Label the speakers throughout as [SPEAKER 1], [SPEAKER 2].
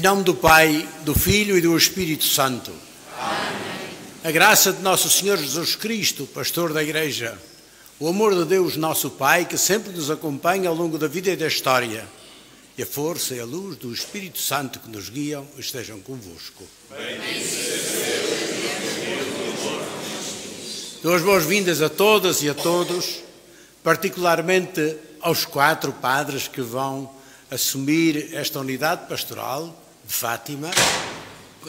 [SPEAKER 1] nome do Pai, do Filho e do Espírito Santo.
[SPEAKER 2] Amém.
[SPEAKER 1] A graça de nosso Senhor Jesus Cristo, pastor da Igreja, o amor de Deus, nosso Pai, que sempre nos acompanha ao longo da vida e da história, e a força e a luz do Espírito Santo que nos guiam, estejam convosco. Dou as boas-vindas a todas e a todos, particularmente aos 4 padres que vão assumir esta unidade pastoral de Fátima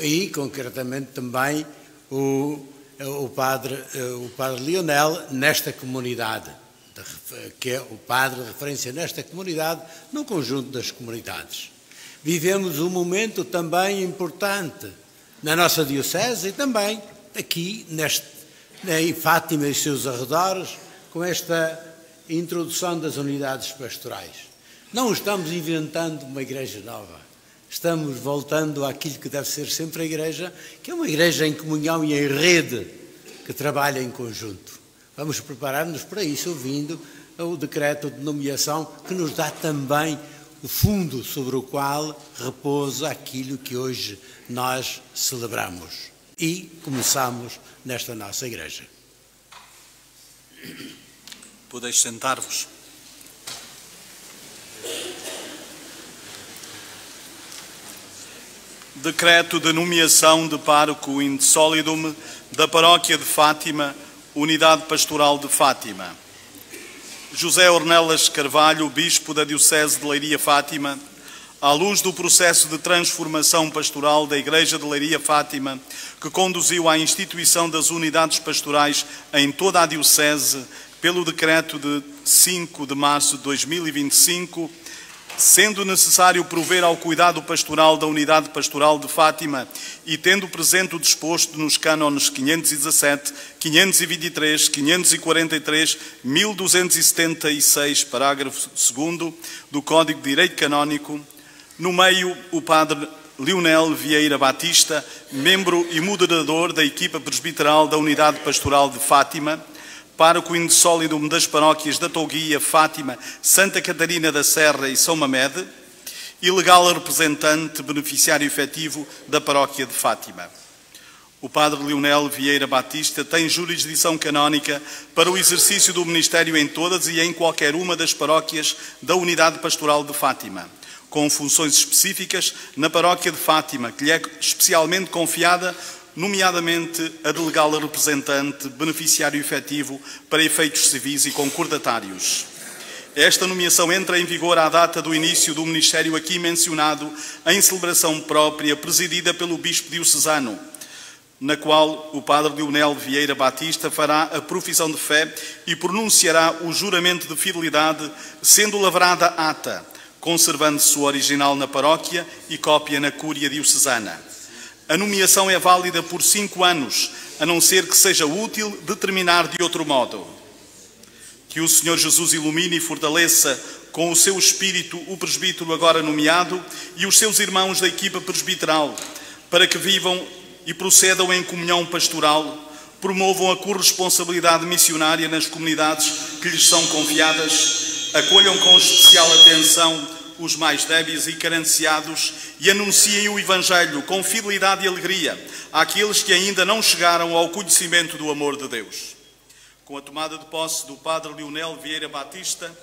[SPEAKER 1] e, concretamente, também o padre Lionel nesta comunidade, que é o padre de referência nesta comunidade, no conjunto das comunidades. Vivemos um momento também importante na nossa diocese e também aqui em Fátima e seus arredores, com esta introdução das unidades pastorais. Não estamos inventando uma igreja nova. Estamos voltando àquilo que deve ser sempre a igreja, que é uma igreja em comunhão e em rede, que trabalha em conjunto. Vamos preparar-nos para isso, ouvindo o decreto de nomeação, que nos dá também o fundo sobre o qual repousa aquilo que hoje nós celebramos. E começamos nesta nossa igreja.
[SPEAKER 3] Podeis sentar-vos. Decreto de nomeação de pároco in solidum da Paróquia de Fátima, Unidade Pastoral de Fátima. José Ornelas Carvalho, Bispo da Diocese de Leiria-Fátima, à luz do processo de transformação pastoral da Igreja de Leiria-Fátima, que conduziu à instituição das unidades pastorais em toda a Diocese, pelo decreto de 5 de março de 2025, sendo necessário prover ao cuidado pastoral da Unidade Pastoral de Fátima e tendo presente o disposto nos cânones 517, 523, 543, 1276, parágrafo 2º do Código de Direito Canónico, no meio o padre Lionel Vieira Batista, membro e moderador da equipa presbiteral da Unidade Pastoral de Fátima, pároco in solidum das paróquias da Touguia, Fátima, Santa Catarina da Serra e São Mamede, e legal representante beneficiário efetivo da paróquia de Fátima. O padre Lionel Vieira Batista tem jurisdição canónica para o exercício do ministério em todas e em qualquer uma das paróquias da Unidade Pastoral de Fátima, com funções específicas na paróquia de Fátima, que lhe é especialmente confiada, nomeadamente a de legal representante, beneficiário efetivo para efeitos civis e concordatários. Esta nomeação entra em vigor à data do início do ministério aqui mencionado, em celebração própria, presidida pelo Bispo diocesano, na qual o padre Lionel Vieira Batista fará a profissão de fé e pronunciará o juramento de fidelidade, sendo lavrada ata, conservando-se o original na paróquia e cópia na cúria diocesana. A nomeação é válida por 5 anos, a não ser que seja útil determinar de outro modo. Que o Senhor Jesus ilumine e fortaleça com o seu Espírito o presbítero agora nomeado e os seus irmãos da equipa presbiteral, para que vivam e procedam em comunhão pastoral, promovam a corresponsabilidade missionária nas comunidades que lhes são confiadas, acolham com especial atenção os mais débeis e carenciados e anunciem o Evangelho com fidelidade e alegria àqueles que ainda não chegaram ao conhecimento do amor de Deus. Com a tomada de posse do padre Lionel Vieira Batista,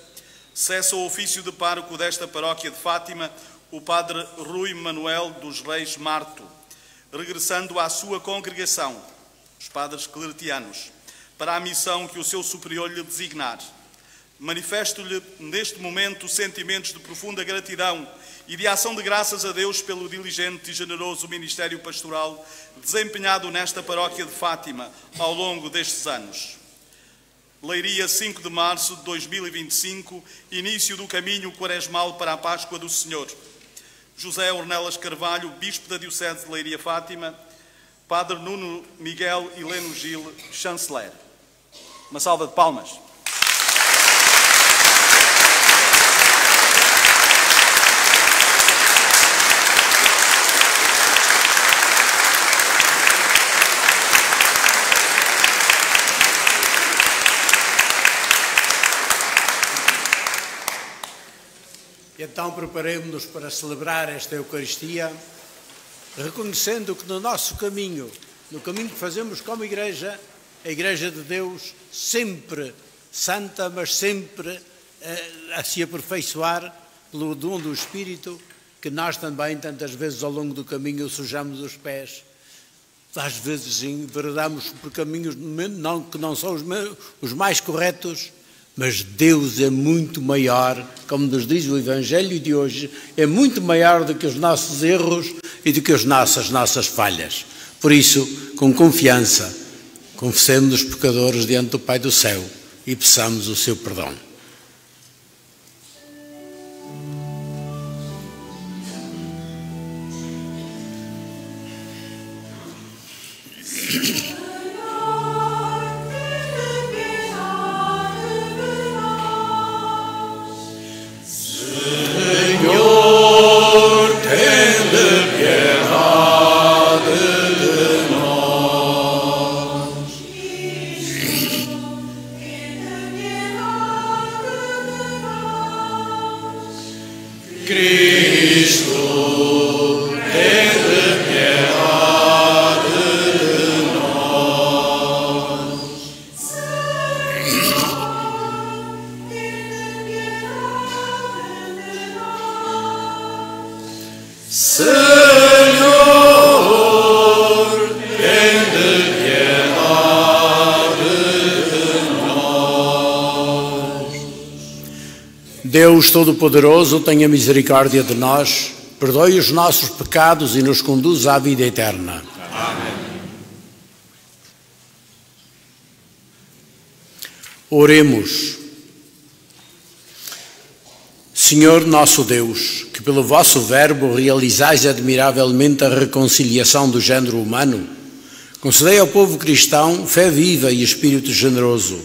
[SPEAKER 3] cessa o ofício de pároco desta paróquia de Fátima o padre Rui Manuel dos Reis Marto, regressando à sua congregação, os padres cleretianos, para a missão que o seu superior lhe designar. Manifesto-lhe neste momento sentimentos de profunda gratidão e de ação de graças a Deus pelo diligente e generoso ministério pastoral desempenhado nesta paróquia de Fátima ao longo destes anos. Leiria, 5 de março de 2025, início do caminho quaresmal para a Páscoa do Senhor. José Ornelas Carvalho, Bispo da Diocese de Leiria-Fátima, Padre Nuno Miguel Heleno Gil, Chanceler. Uma salva de palmas.
[SPEAKER 1] Então preparemos-nos para celebrar esta Eucaristia reconhecendo que no nosso caminho, no caminho que fazemos como igreja, a Igreja de Deus, sempre santa, mas sempre a se aperfeiçoar pelo dom do Espírito, que nós também, tantas vezes ao longo do caminho, sujamos os pés. Às vezes enveredamos por caminhos que não são os mais corretos, mas Deus é muito maior, como nos diz o Evangelho de hoje, é muito maior do que os nossos erros e do que as nossas falhas. Por isso, com confiança, confessemos-nos pecadores diante do Pai do céu e peçamos o seu perdão. Deus Todo-Poderoso, tenha misericórdia de nós, perdoe os nossos pecados e nos conduza à vida eterna. Amém. Oremos. Senhor nosso Deus, que pelo vosso verbo realizais admiravelmente a reconciliação do género humano, concedei ao povo cristão fé viva e espírito generoso,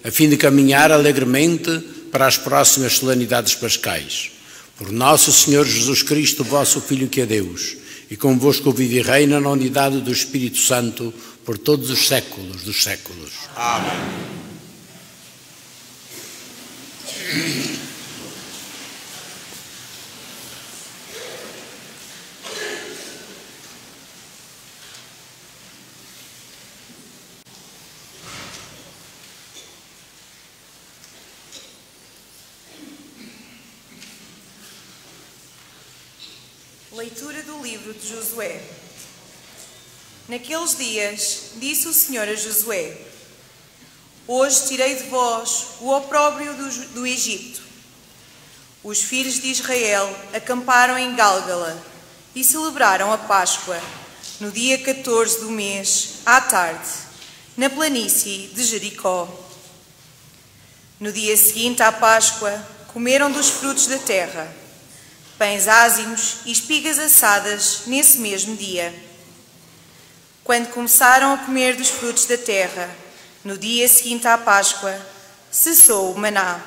[SPEAKER 1] a fim de caminhar alegremente para as próximas solenidades pascais. Por nosso Senhor Jesus Cristo, vosso Filho que é Deus, e convosco vive e reina na unidade do Espírito Santo por todos os séculos dos séculos. Amém.
[SPEAKER 2] Leitura do livro de Josué. Naqueles dias, disse o Senhor a Josué: Hoje tirei de vós o opróbrio do Egito. Os filhos de Israel acamparam em Gálgala e celebraram a Páscoa, no dia 14 do mês, à tarde, na planície de Jericó. No dia seguinte à Páscoa, comeram dos frutos da terra, pães ázimos e espigas assadas nesse mesmo dia. Quando começaram a comer dos frutos da terra, no dia seguinte à Páscoa, cessou o maná.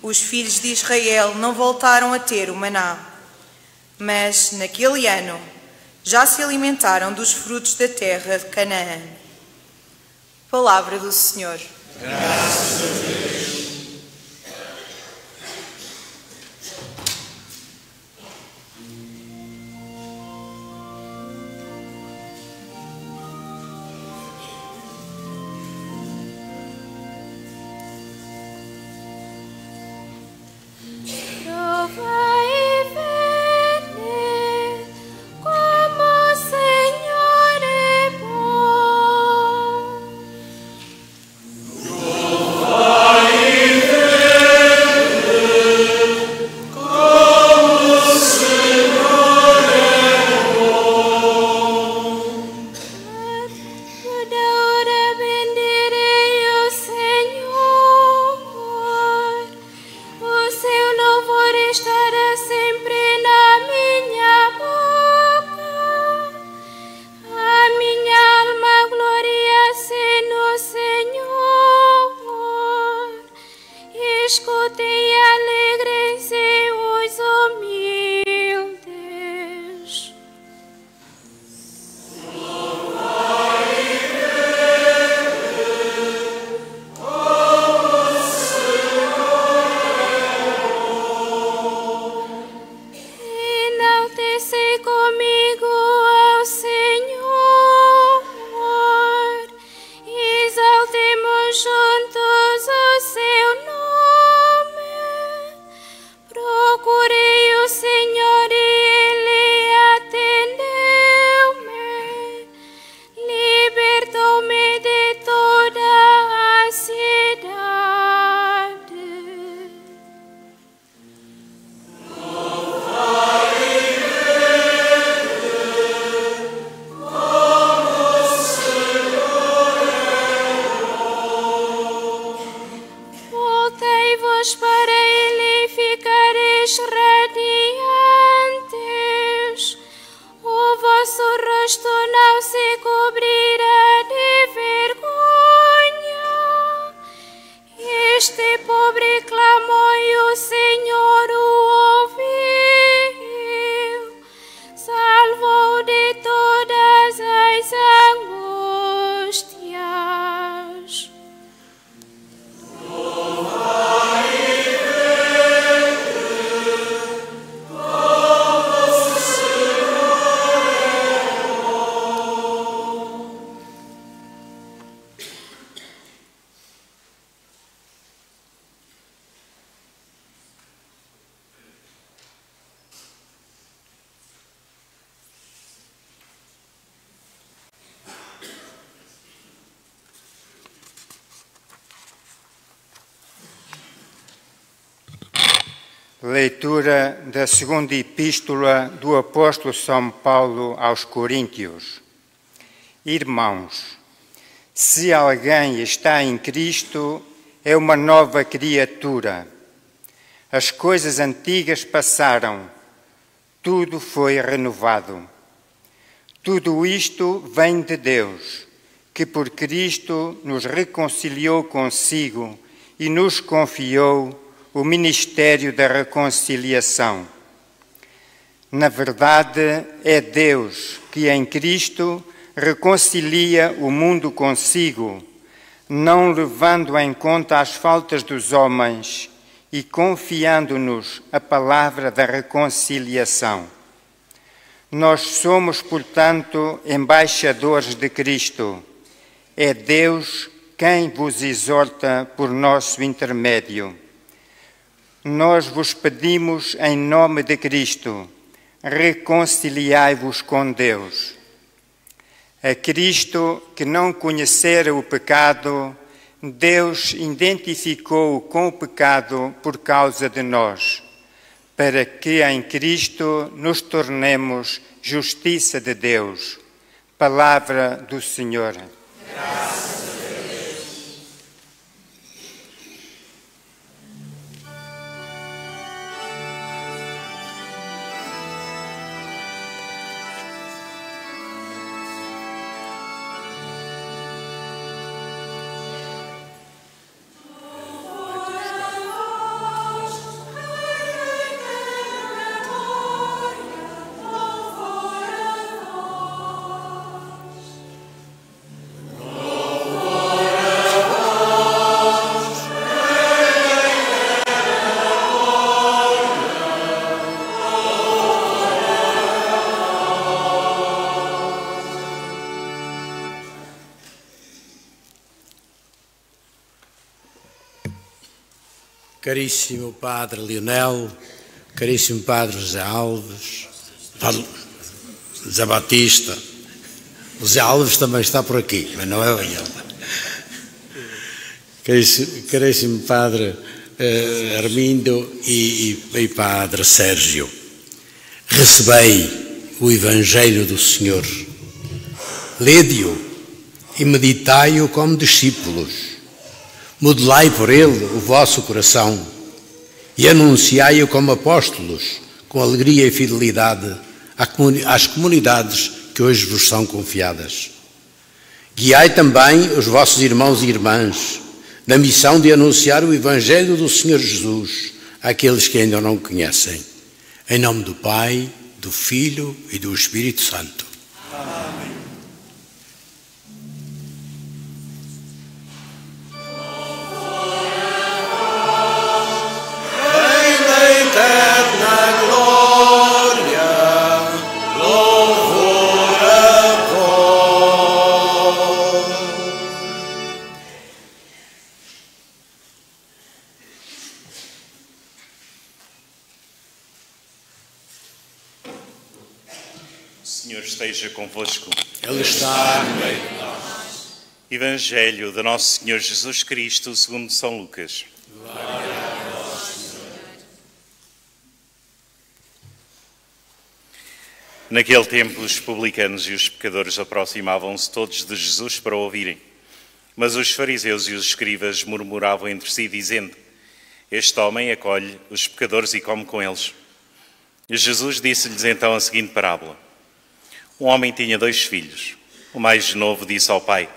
[SPEAKER 2] Os filhos de Israel não voltaram a ter o maná, mas, naquele ano, já se alimentaram dos frutos da terra de Canaã. Palavra do Senhor.
[SPEAKER 1] Graças a Deus.
[SPEAKER 4] Senhor é bom. Leitura da segunda epístola do apóstolo São Paulo aos Coríntios. Irmãos, se alguém está em Cristo, é uma nova criatura. As coisas antigas passaram, tudo foi renovado. Tudo isto vem de Deus, que por Cristo nos reconciliou consigo e nos confiou o ministério da reconciliação. Na verdade, é Deus que em Cristo reconcilia o mundo consigo, não levando em conta as faltas dos homens e confiando-nos a palavra da reconciliação. Nós somos, portanto, embaixadores de Cristo. É Deus quem vos exorta por nosso intermédio. Nós vos pedimos em nome de Cristo, reconciliai-vos com Deus. A Cristo, que não conhecera o pecado, Deus identificou-o com o pecado por causa de nós, para que em Cristo nos tornemos justiça de Deus. Palavra do Senhor. Graças a Deus.
[SPEAKER 1] Caríssimo Padre Lionel, caríssimo Padre José Alves, José Batista, José Alves também está por aqui, mas não é ele. Caríssimo Padre Armindo e Padre Sérgio, recebei o Evangelho do Senhor, lede-o e meditai-o como discípulos. Modelai por ele o vosso coração e anunciai-o como apóstolos, com alegria e fidelidade às comunidades que hoje vos são confiadas. Guiai também os vossos irmãos e irmãs na missão de anunciar o Evangelho do Senhor Jesus àqueles que ainda não o conhecem. Em nome do Pai, do Filho e do Espírito Santo. Amém.
[SPEAKER 5] Esteja convosco.
[SPEAKER 1] Ele está no meio de nós.
[SPEAKER 5] Evangelho de Nosso Senhor Jesus Cristo, segundo São Lucas.
[SPEAKER 1] Glória a vós, Senhor.
[SPEAKER 5] Naquele tempo, os publicanos e os pecadores aproximavam-se todos de Jesus para o ouvirem. Mas os fariseus e os escribas murmuravam entre si, dizendo: Este homem acolhe os pecadores e come com eles. E Jesus disse-lhes então a seguinte parábola. Um homem tinha 2 filhos. O mais novo disse ao pai: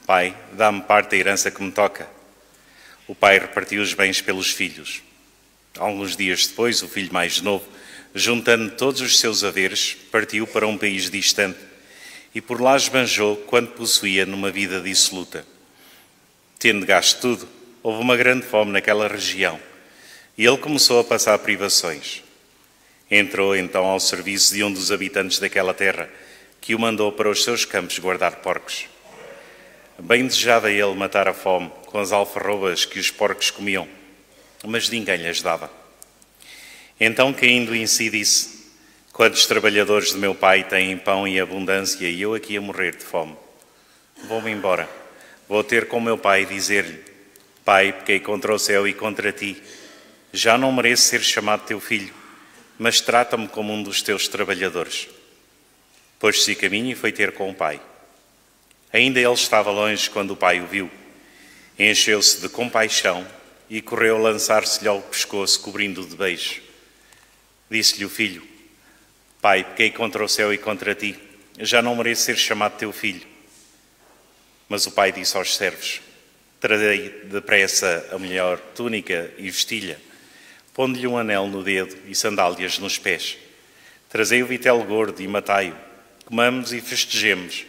[SPEAKER 5] Pai, dá-me parte da herança que me toca. O pai repartiu os bens pelos filhos. Alguns dias depois, o filho mais novo, juntando todos os seus haveres, partiu para um país distante e por lá esbanjou quanto possuía numa vida dissoluta. Tendo gasto tudo, houve uma grande fome naquela região e ele começou a passar privações. Entrou então ao serviço de um dos habitantes daquela terra, que o mandou para os seus campos guardar porcos. Bem desejava ele matar a fome com as alfarrobas que os porcos comiam, mas ninguém lhes dava. Então, caindo em si, disse: Quantos trabalhadores do meu pai têm pão em abundância e eu aqui a morrer de fome? Vou-me embora, vou ter com meu pai e dizer-lhe: Pai, pequei contra o céu e contra ti. já não mereço ser chamado teu filho, mas trata-me como um dos teus trabalhadores. Pôs-se a caminho e foi ter com o pai. Ainda ele estava longe quando o pai o viu. Encheu-se de compaixão e correu a lançar-se-lhe ao pescoço, cobrindo-o de beijos. Disse-lhe o filho: Pai, pequei contra o céu e contra ti, já não mereço ser chamado teu filho. Mas o pai disse aos servos: Trazei depressa a melhor túnica e vestilha, pondo-lhe um anel no dedo e sandálias nos pés. Trazei o vitelo gordo e matai-o, comamos e festejemos,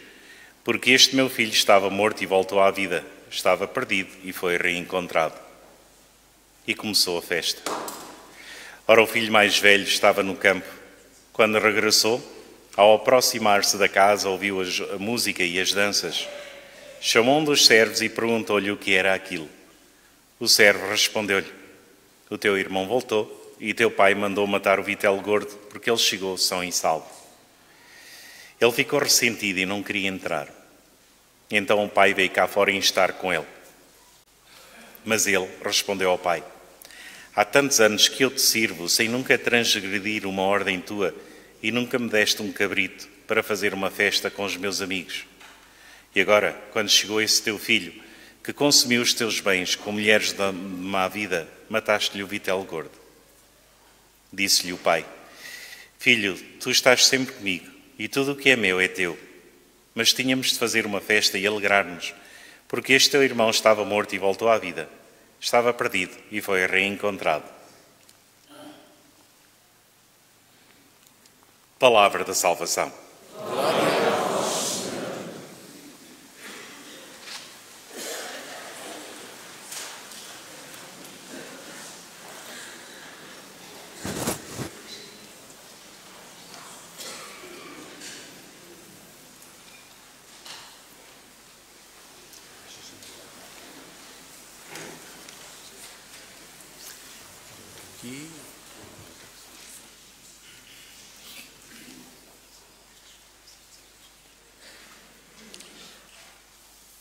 [SPEAKER 5] porque este meu filho estava morto e voltou à vida, estava perdido e foi reencontrado. E começou a festa. Ora, o filho mais velho estava no campo. Quando regressou, ao aproximar-se da casa, ouviu a música e as danças. Chamou um dos servos e perguntou-lhe o que era aquilo. O servo respondeu-lhe: O teu irmão voltou e teu pai mandou matar o vitelo gordo, porque ele chegou são e salvo. Ele ficou ressentido e não queria entrar. Então o pai veio cá fora instar com ele. Mas ele respondeu ao pai: Há tantos anos que eu te sirvo, sem nunca transgredir uma ordem tua, e nunca me deste um cabrito para fazer uma festa com os meus amigos. E agora, quando chegou esse teu filho, que consumiu os teus bens com mulheres de má vida, mataste-lhe o vitelo gordo. Disse-lhe o pai: Filho, tu estás sempre comigo, e tudo o que é meu é teu. Mas tínhamos de fazer uma festa e alegrar-nos, porque este teu irmão estava morto e voltou à vida. Estava perdido e foi reencontrado. Palavra da salvação.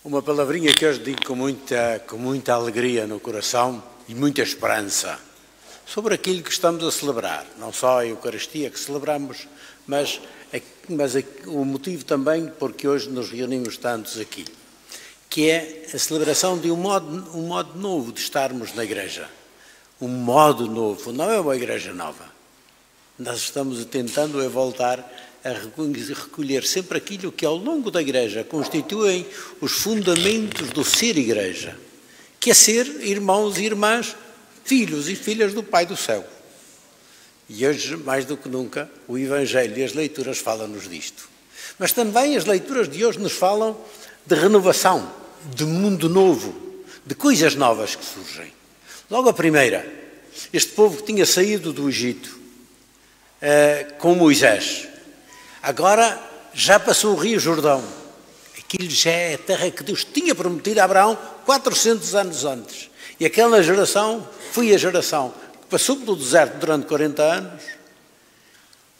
[SPEAKER 1] Uma palavrinha que hoje digo com muita alegria no coração e muita esperança sobre aquilo que estamos a celebrar, não só a Eucaristia que celebramos, mas o motivo também porque hoje nos reunimos tantos aqui, que é a celebração de um modo novo de estarmos na Igreja. Um modo novo, não é uma Igreja nova. Nós estamos tentando voltar a recolher sempre aquilo que ao longo da Igreja constituem os fundamentos do ser Igreja, que é ser irmãos e irmãs, filhos e filhas do Pai do Céu. E hoje, mais do que nunca, o Evangelho e as leituras falam-nos disto. Mas também as leituras de hoje nos falam de renovação, de mundo novo, de coisas novas que surgem. Logo a primeira, este povo que tinha saído do Egito com Moisés, agora já passou o Rio Jordão. Aquilo já é a terra que Deus tinha prometido a Abraão 400 anos antes. E aquela geração foi a geração que passou pelo deserto durante 40 anos,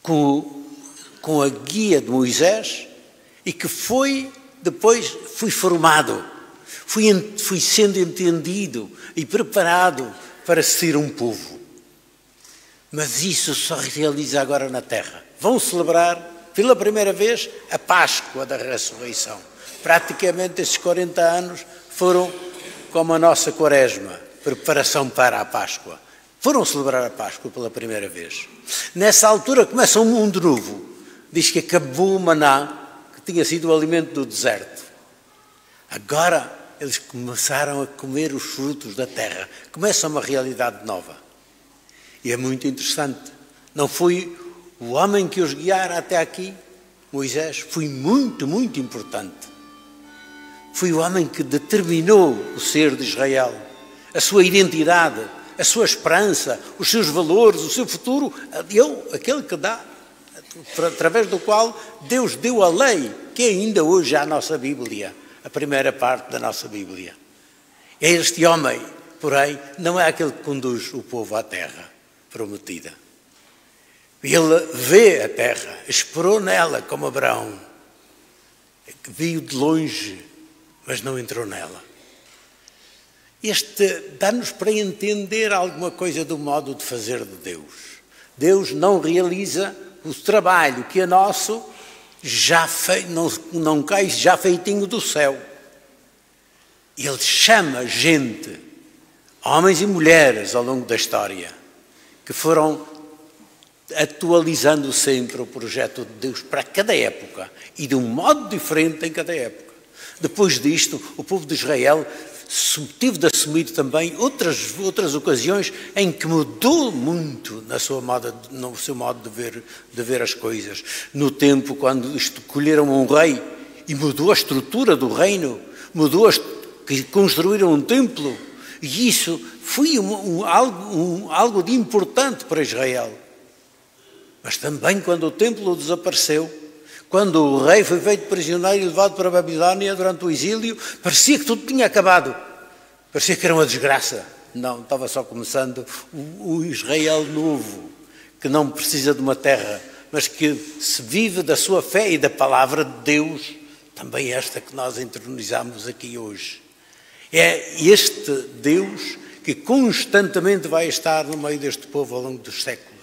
[SPEAKER 1] com a guia de Moisés, e que depois foi formado, foi sendo entendido e preparado para ser um povo. Mas isso só se realiza agora na terra. Vão celebrar pela primeira vez a Páscoa da Ressurreição. Praticamente esses 40 anos foram como a nossa Quaresma, preparação para a Páscoa. Foram celebrar a Páscoa pela primeira vez. Nessa altura começa um mundo novo. Diz que acabou o maná, que tinha sido o alimento do deserto. Agora eles começaram a comer os frutos da terra. Começa uma realidade nova. E é muito interessante. Não foi o homem que os guiara até aqui, Moisés, foi muito, muito importante. Foi o homem que determinou o ser de Israel, a sua identidade, a sua esperança, os seus valores, o seu futuro. Aquele que dá, através do qual Deus deu a lei, que ainda hoje é a nossa Bíblia, a primeira parte da nossa Bíblia. É este homem, porém, não é aquele que conduz o povo à terra prometida. Ele vê a terra, esperou nela como Abraão, viu de longe, mas não entrou nela. dá-nos para entender alguma coisa do modo de fazer de Deus. Deus não realiza o trabalho que é nosso, não cai já feitinho do céu. Ele chama gente, homens e mulheres ao longo da história, que foram atualizando sempre o projeto de Deus para cada época e de um modo diferente em cada época. Depois disto, o povo de Israel teve de assumir também outras ocasiões em que mudou muito no seu modo de ver as coisas. No tempo, quando escolheram um rei e mudou a estrutura do reino, que construíram um templo, e isso foi algo de importante para Israel. Mas também quando o templo desapareceu, quando o rei foi feito prisioneiro e levado para a Babilónia durante o exílio, parecia que tudo tinha acabado. Parecia que era uma desgraça. Não, estava só começando o Israel novo, que não precisa de uma terra, mas que se vive da sua fé e da palavra de Deus, também esta que nós entronizamos aqui hoje. É este Deus que constantemente vai estar no meio deste povo ao longo dos séculos.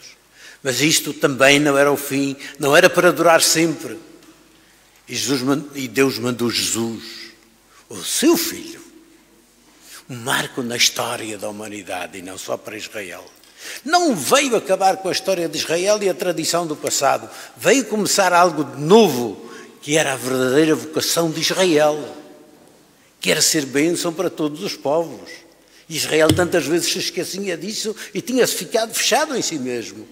[SPEAKER 1] Mas isto também não era o fim, não era para durar sempre. E Deus mandou Jesus, o seu Filho, um marco na história da humanidade e não só para Israel. Não veio acabar com a história de Israel e a tradição do passado. Veio começar algo de novo, que era a verdadeira vocação de Israel, que era ser bênção para todos os povos. Israel tantas vezes se esquecia disso e tinha-se ficado fechado em si mesmo.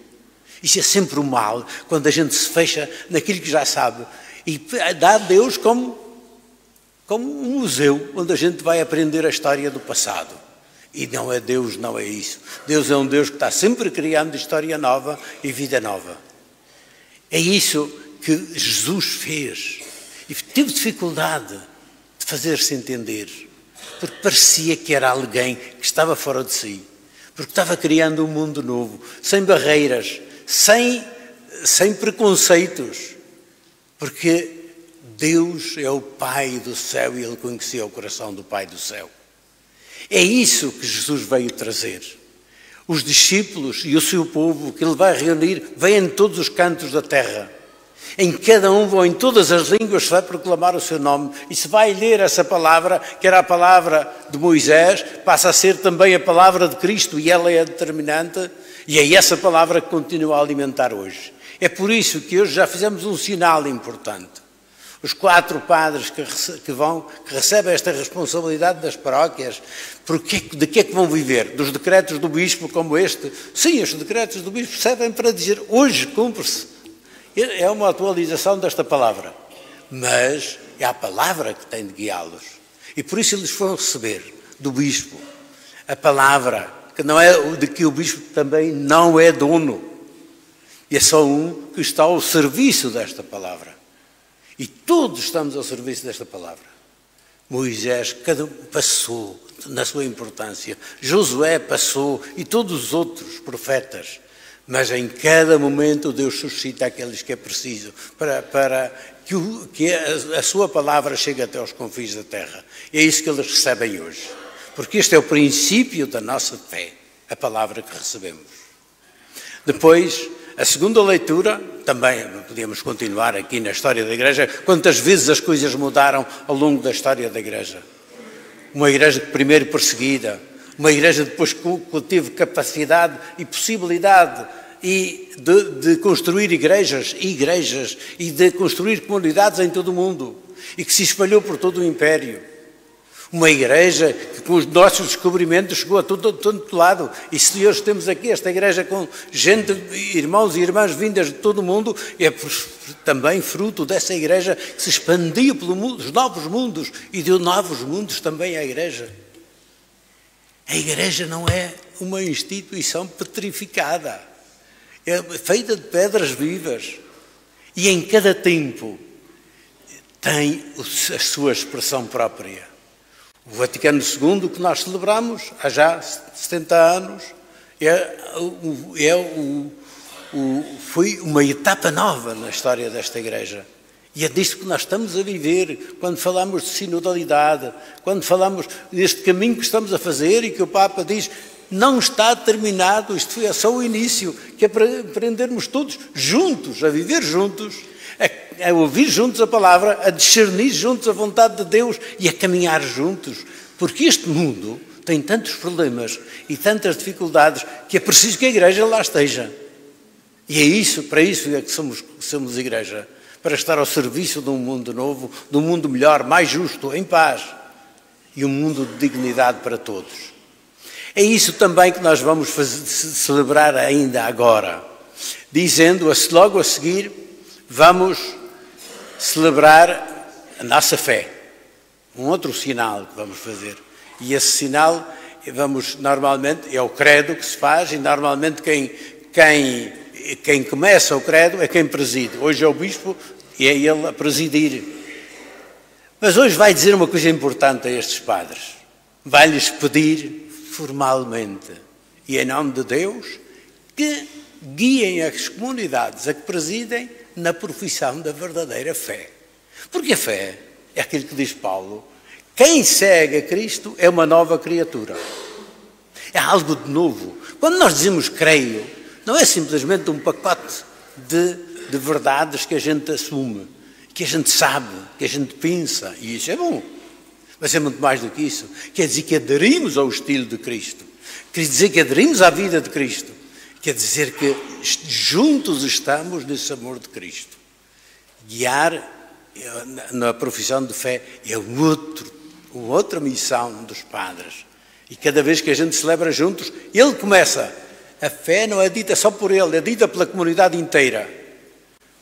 [SPEAKER 1] Isso é sempre o mal, quando a gente se fecha naquilo que já sabe e dá a Deus como um museu, onde a gente vai aprender a história do passado. E não é Deus, não é isso. Deus é um Deus que está sempre criando história nova e vida nova. É isso que Jesus fez. E teve dificuldade de fazer-se entender, porque parecia que era alguém que estava fora de si, porque estava criando um mundo novo, sem barreiras, sem preconceitos, porque Deus é o Pai do céu e ele conhecia o coração do Pai do céu. É isso que Jesus veio trazer. Os discípulos e o seu povo que ele vai reunir vêm em todos os cantos da terra. Em cada um ou em todas as línguas se vai proclamar o seu nome e se vai ler essa palavra, que era a palavra de Moisés, passa a ser também a palavra de Cristo e ela é determinante. E é essa palavra que continua a alimentar hoje. É por isso que hoje já fizemos um sinal importante. Os 4 padres que recebem esta responsabilidade das paróquias, de que é que vão viver? Dos decretos do bispo como este? Sim, os decretos do bispo servem para dizer hoje cumpre-se. É uma atualização desta palavra. Mas é a palavra que tem de guiá-los. E por isso eles vão receber do bispo a palavra, que não é de que o bispo também não é dono. É só um que está ao serviço desta palavra. E todos estamos ao serviço desta palavra. Moisés passou na sua importância. Josué passou e todos os outros profetas. Mas em cada momento Deus suscita aqueles que é preciso para que a sua palavra chegue até aos confins da terra. E é isso que eles recebem hoje. Porque este é o princípio da nossa fé, a palavra que recebemos. Depois, a segunda leitura, também podíamos continuar aqui na história da Igreja, quantas vezes as coisas mudaram ao longo da história da Igreja. Uma Igreja primeiro perseguida, uma Igreja depois que teve capacidade e possibilidade de construir igrejas e de construir comunidades em todo o mundo e que se espalhou por todo o Império. Uma igreja que com os nossos descobrimentos chegou a todo lado. E se hoje temos aqui esta igreja com gente, irmãos e irmãs vindas de todo o mundo, é também fruto dessa igreja que se expandiu pelos novos mundos e deu novos mundos também à igreja. A igreja não é uma instituição petrificada. É feita de pedras vivas. E em cada tempo tem a sua expressão própria. O Vaticano II, que nós celebramos há já 70 anos, foi uma etapa nova na história desta Igreja. E é disto que nós estamos a viver quando falamos de sinodalidade, quando falamos deste caminho que estamos a fazer e que o Papa diz não está terminado, isto foi só o início, que é para aprendermos todos juntos, a viver juntos, a ouvir juntos a palavra, a discernir juntos a vontade de Deus e a caminhar juntos. Porque este mundo tem tantos problemas e tantas dificuldades que é preciso que a Igreja lá esteja. E é isso, para isso é que somos Igreja. Para estar ao serviço de um mundo novo, de um mundo melhor, mais justo, em paz. E um mundo de dignidade para todos. É isso também que nós vamos celebrar ainda agora. Dizendo, logo a seguir, vamos celebrar a nossa fé. Um outro sinal que vamos fazer. E esse sinal, normalmente, é o credo que se faz, e normalmente quem começa o credo é quem preside. Hoje é o bispo e é ele a presidir. Mas hoje vai dizer uma coisa importante a estes padres. Vai-lhes pedir formalmente e em nome de Deus que guiem as comunidades a que presidem na profissão da verdadeira fé. Porque a fé é aquilo que diz Paulo. Quem segue a Cristo é uma nova criatura. É algo de novo. Quando nós dizemos creio, não é simplesmente um pacote de verdades que a gente assume, que a gente sabe, que a gente pensa, e isso é bom. Mas é muito mais do que isso. Quer dizer que aderimos ao estilo de Cristo. Quer dizer que aderimos à vida de Cristo. Quer dizer que juntos estamos nesse amor de Cristo. Guiar na profissão de fé é uma outra missão dos padres. E cada vez que a gente celebra juntos, ele começa. A fé não é dita só por ele, é dita pela comunidade inteira.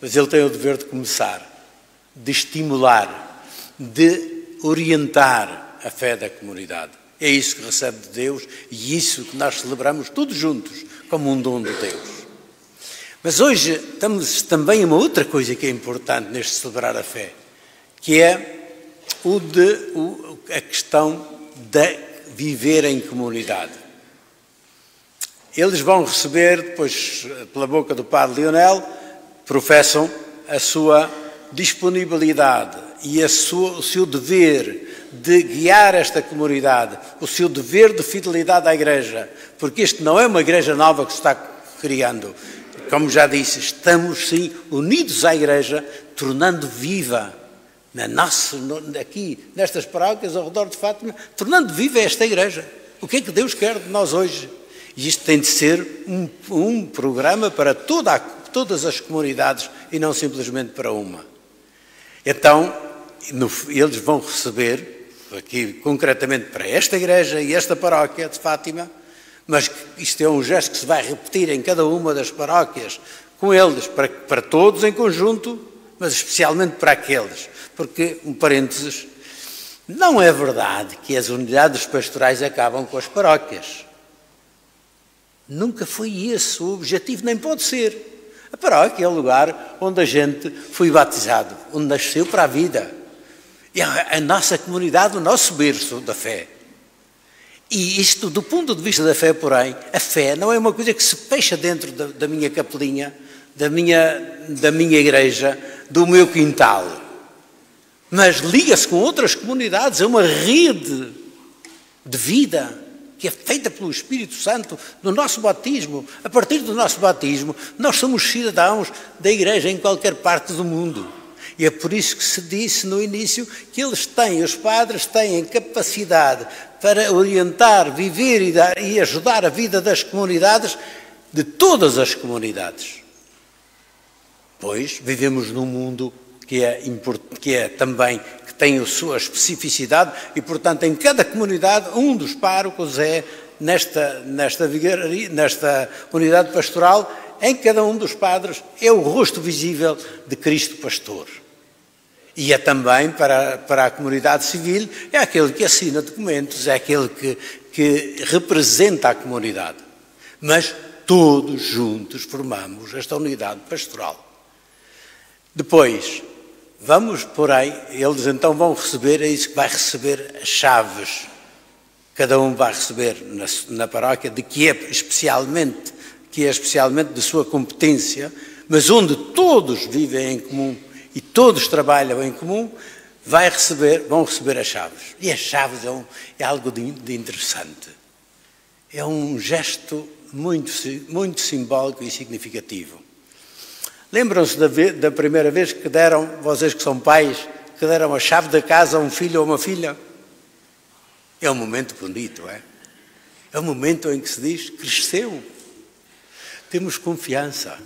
[SPEAKER 1] Mas ele tem o dever de começar, de estimular, de orientar a fé da comunidade. É isso que recebe de Deus e isso que nós celebramos todos juntos, como um dom de Deus. Mas hoje estamos também a uma outra coisa que é importante neste celebrar a fé, que é a questão de viver em comunidade. Eles vão receber, depois, pela boca do Padre Lionel, professam a sua disponibilidade e o seu dever de guiar esta comunidade, o seu dever de fidelidade à Igreja, porque isto não é uma Igreja nova que se está criando. Como já disse, estamos sim unidos à Igreja, tornando viva aqui nestas paróquias ao redor de Fátima, tornando viva esta Igreja. O que é que Deus quer de nós hoje? E isto tem de ser um programa para todas as comunidades e não simplesmente para uma. Então, eles vão receber, aqui concretamente para esta igreja e esta paróquia de Fátima, mas isto é um gesto que se vai repetir em cada uma das paróquias, com eles, para todos em conjunto, mas especialmente para aqueles. Porque, um parênteses, não é verdade que as unidades pastorais acabam com as paróquias. Nunca foi esse o objetivo, nem pode ser. A paróquia é o lugar onde a gente foi batizado, onde nasceu para a vida. É a nossa comunidade, o nosso berço da fé. E isto, do ponto de vista da fé, porém, a fé não é uma coisa que se fecha dentro da minha capelinha, da minha igreja, do meu quintal. Mas liga-se com outras comunidades, é uma rede de vida que é feita pelo Espírito Santo no nosso batismo. A partir do nosso batismo, nós somos cidadãos da Igreja em qualquer parte do mundo. E é por isso que se disse no início que os padres têm capacidade para orientar, viver e ajudar a vida das comunidades, de todas as comunidades. Pois vivemos num mundo que tem a sua especificidade e, portanto, em cada comunidade, um dos párocos é, nesta unidade pastoral, em cada um dos padres, é o rosto visível de Cristo Pastor. E é também, para a comunidade civil, é aquele que assina documentos, é aquele que representa a comunidade. Mas todos juntos formamos esta unidade pastoral. Depois, eles então vão receber, é isso que vai receber as chaves. Cada um vai receber na paróquia, que é especialmente de sua competência, mas onde todos vivem em comum e todos trabalham em comum, vão receber as chaves. E as chaves é algo de interessante. É um gesto muito simbólico e significativo. Lembram-se da primeira vez que deram, vocês que são pais, que deram a chave da casa a um filho ou uma filha? É um momento bonito, é? É um momento em que se diz, cresceu. Temos confiança.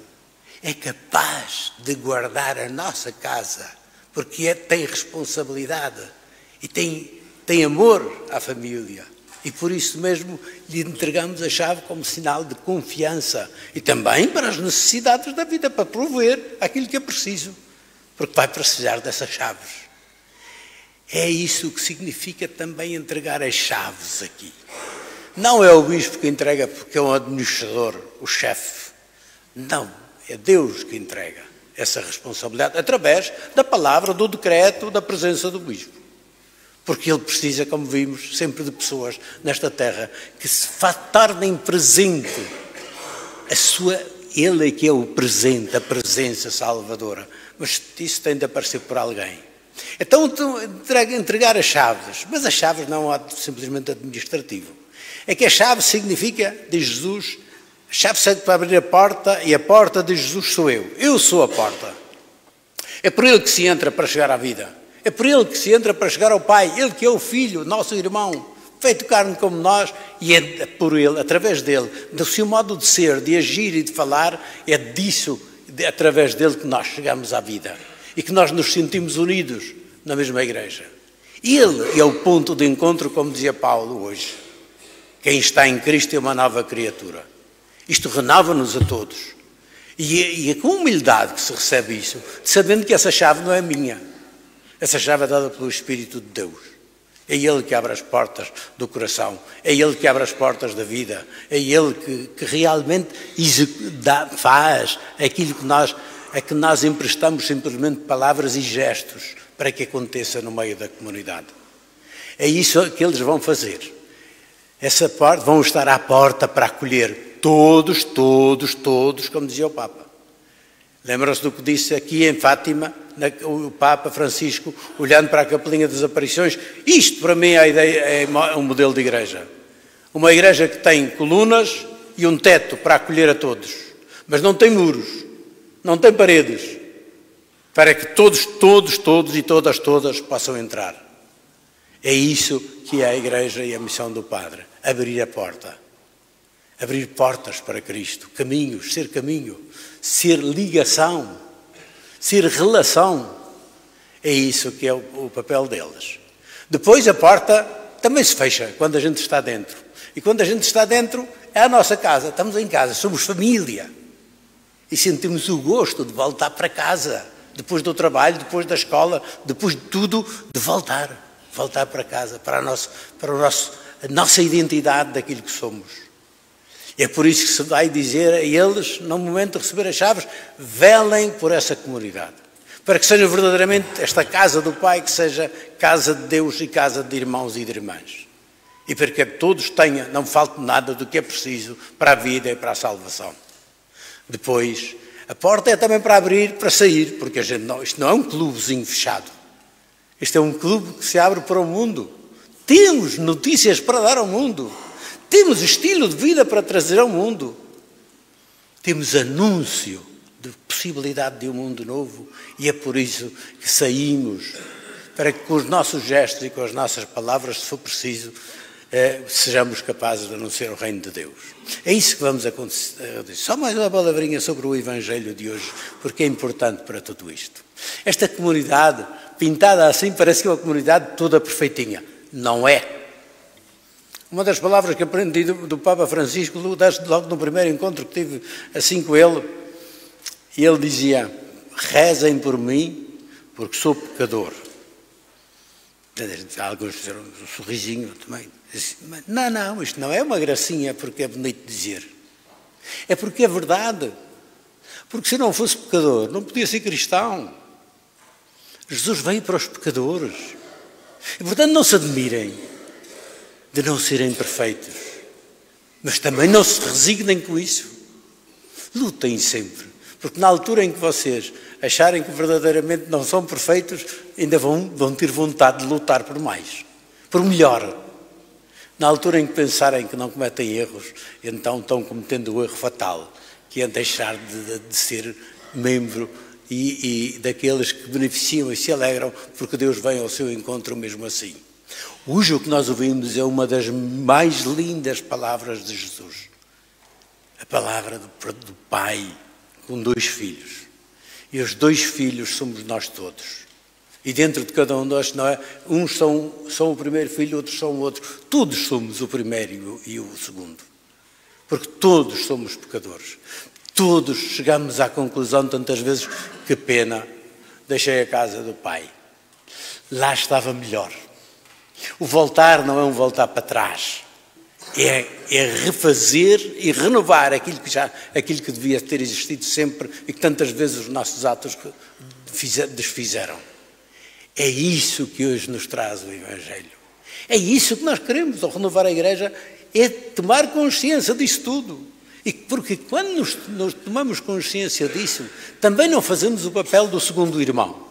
[SPEAKER 1] É capaz de guardar a nossa casa, porque tem responsabilidade e tem amor à família. E por isso mesmo lhe entregamos a chave como sinal de confiança e também para as necessidades da vida, para prover aquilo que é preciso, porque vai precisar dessas chaves. É isso que significa também entregar as chaves aqui. Não é o bispo que entrega porque é um administrador, o chefe. Não, é Deus que entrega essa responsabilidade através da palavra, do decreto, da presença do bispo. Porque ele precisa, como vimos, sempre de pessoas nesta terra que se tornem presente. Ele é que é o presente, a presença salvadora. Mas isso tem de aparecer por alguém. Então entregar as chaves. Mas as chaves não é simplesmente administrativo. É que a chave significa, diz Jesus, a chave serve para abrir a porta e a porta de Jesus sou eu. Eu sou a porta. É por ele que se entra para chegar à vida. É por ele que se entra para chegar ao Pai, ele que é o Filho, nosso irmão, feito carne como nós, e é por ele, através dele, do seu modo de ser, de agir e de falar, é disso, através dele que nós chegamos à vida e que nós nos sentimos unidos na mesma igreja. Ele é o ponto de encontro, como dizia Paulo hoje. Quem está em Cristo é uma nova criatura. Isto renova-nos a todos. E é com humildade que se recebe isso, sabendo que essa chave não é minha. Essa chave é dada pelo Espírito de Deus. É Ele que abre as portas do coração. É Ele que abre as portas da vida. É Ele que realmente faz aquilo que nós emprestamos simplesmente palavras e gestos para que aconteça no meio da comunidade. É isso que eles vão fazer. Essa porta, vão estar à porta para acolher todos, como dizia o Papa. Lembram-se do que disse aqui em Fátima, o Papa Francisco, olhando para a Capelinha das Aparições? Isto, para mim, é um modelo de igreja. Uma igreja que tem colunas e um teto para acolher a todos, mas não tem muros, não tem paredes, para que todos e todas possam entrar. É isso que é a igreja e a missão do Padre, abrir a porta. Abrir portas para Cristo, caminhos, ser ligação, ser relação. É isso que é o papel deles. Depois a porta também se fecha quando a gente está dentro. E quando a gente está dentro é a nossa casa, estamos em casa, somos família. E sentimos o gosto de voltar para casa, depois do trabalho, depois da escola, depois de tudo, de voltar para casa, para a nossa identidade daquilo que somos. É por isso que se vai dizer a eles, no momento de receber as chaves, velem por essa comunidade. Para que seja verdadeiramente esta casa do Pai, que seja casa de Deus e casa de irmãos e de irmãs. E para que todos tenham, não falte nada do que é preciso para a vida e para a salvação. Depois, a porta é também para abrir, para sair, porque isto não é um clubezinho fechado. Isto é um clube que se abre para o mundo. Temos notícias para dar ao mundo. Temos estilo de vida para trazer ao mundo. Temos anúncio de possibilidade de um mundo novo e é por isso que saímos, para que com os nossos gestos e com as nossas palavras, se for preciso, sejamos capazes de anunciar o reino de Deus. É isso que vamos acontecer. Só mais uma palavrinha sobre o Evangelho de hoje, porque é importante para tudo isto. Esta comunidade, pintada assim, parece que é uma comunidade toda perfeitinha. Não é. Uma das palavras que aprendi do Papa Francisco, logo no primeiro encontro que tive assim com ele, ele dizia, rezem por mim, porque sou pecador. Alguns fizeram um sorrisinho também. Não, isto não é uma gracinha porque é bonito dizer. É porque é verdade. Porque se não fosse pecador, não podia ser cristão. Jesus veio para os pecadores. E, portanto, não se admirem de não serem perfeitos, mas também não se resignem com isso. Lutem sempre, Porque na altura em que vocês acharem que verdadeiramente não são perfeitos, ainda vão ter vontade de lutar por mais, por melhor. Na altura em que pensarem que não cometem erros, então estão cometendo o erro fatal, que é deixar de ser membro e daqueles que beneficiam e se alegram porque Deus vem ao seu encontro mesmo assim. Hoje o que nós ouvimos é uma das mais lindas palavras de Jesus. A palavra do Pai com 2 filhos. E os 2 filhos somos nós todos. E dentro de cada um de nós, não é? Uns são o primeiro filho, outros são o outro. Todos somos o primeiro e o segundo. Porque todos somos pecadores. Todos chegamos à conclusão tantas vezes, que pena, deixei a casa do Pai. Lá estava melhor. O voltar não é um voltar para trás. É refazer e renovar aquilo que devia ter existido sempre e que tantas vezes os nossos atos desfizeram. É isso que hoje nos traz o Evangelho. É isso que nós queremos ao renovar a Igreja, é tomar consciência disso tudo. E porque quando nos tomamos consciência disso, também não fazemos o papel do segundo irmão.